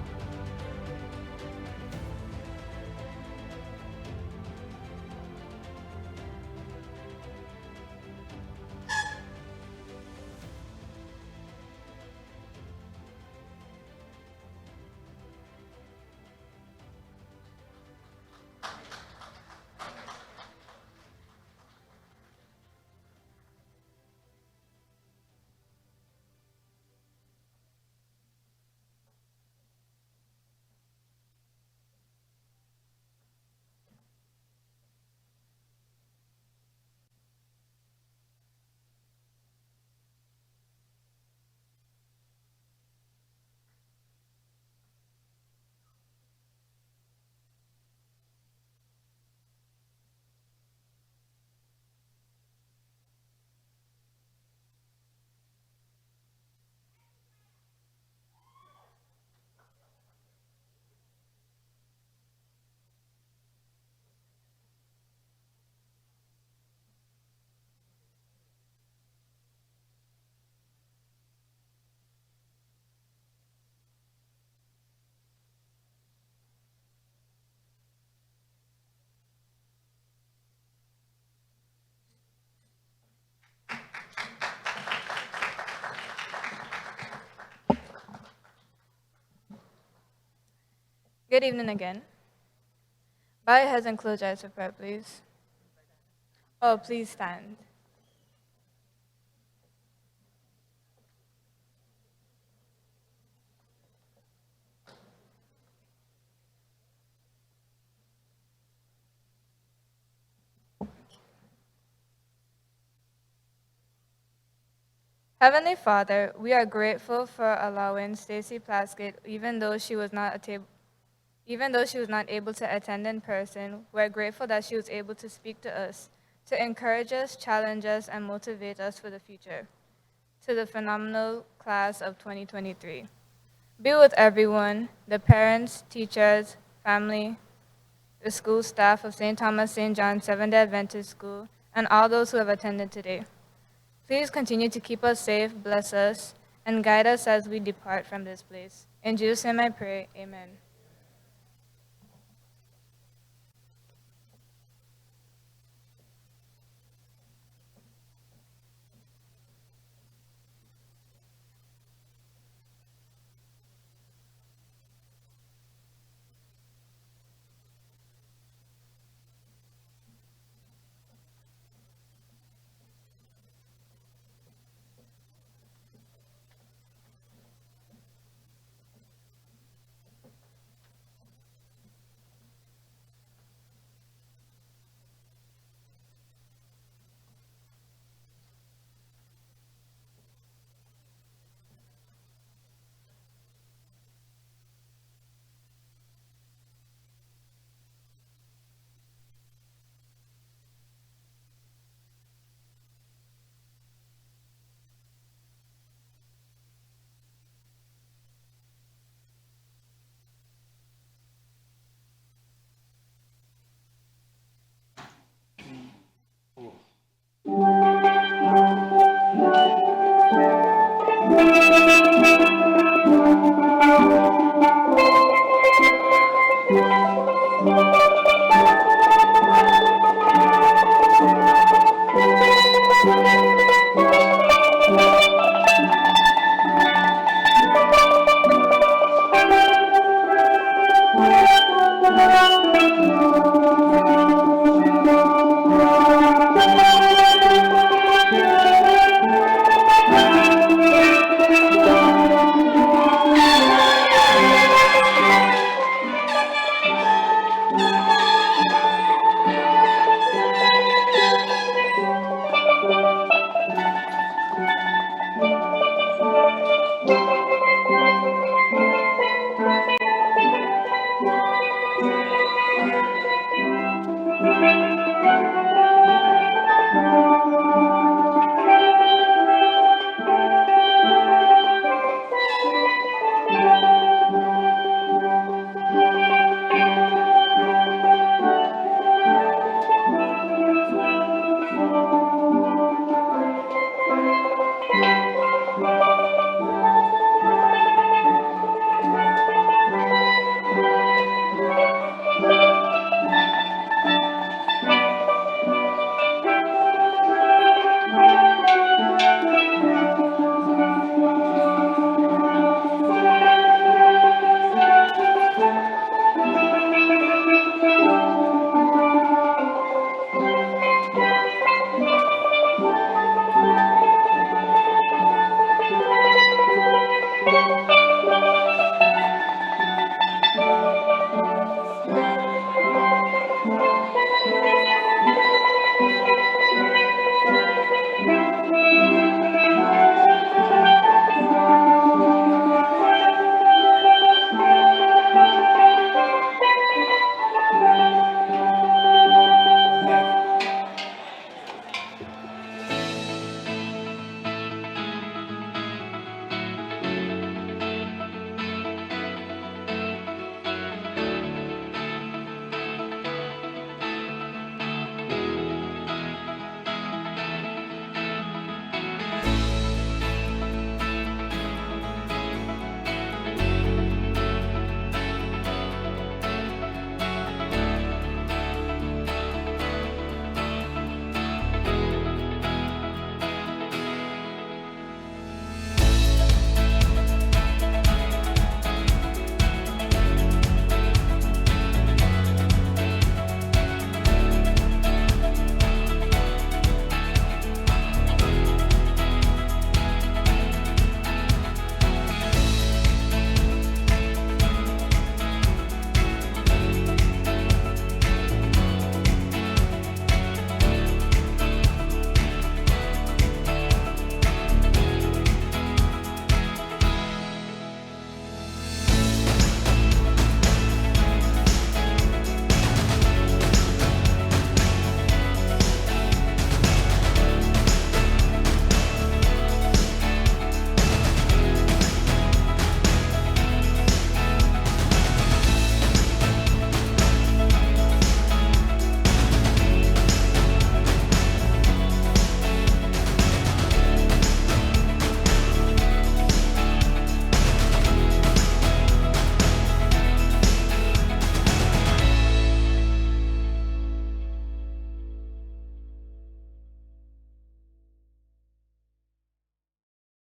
Good evening again. Bow your heads and close your eyes for prayer, please. Oh, please stand. Heavenly Father, we are grateful for allowing Stacey Plaskett, even though she was not able to attend in person. We're grateful that she was able to speak to us, to encourage us, challenge us, and motivate us for the future. To the phenomenal class of 2023. Be with everyone, the parents, teachers, family, the school staff of St. Thomas St. John Seventh-day Adventist School, and all those who have attended today. Please continue to keep us safe, bless us, and guide us as we depart from this place. In Jesus' name I pray, amen.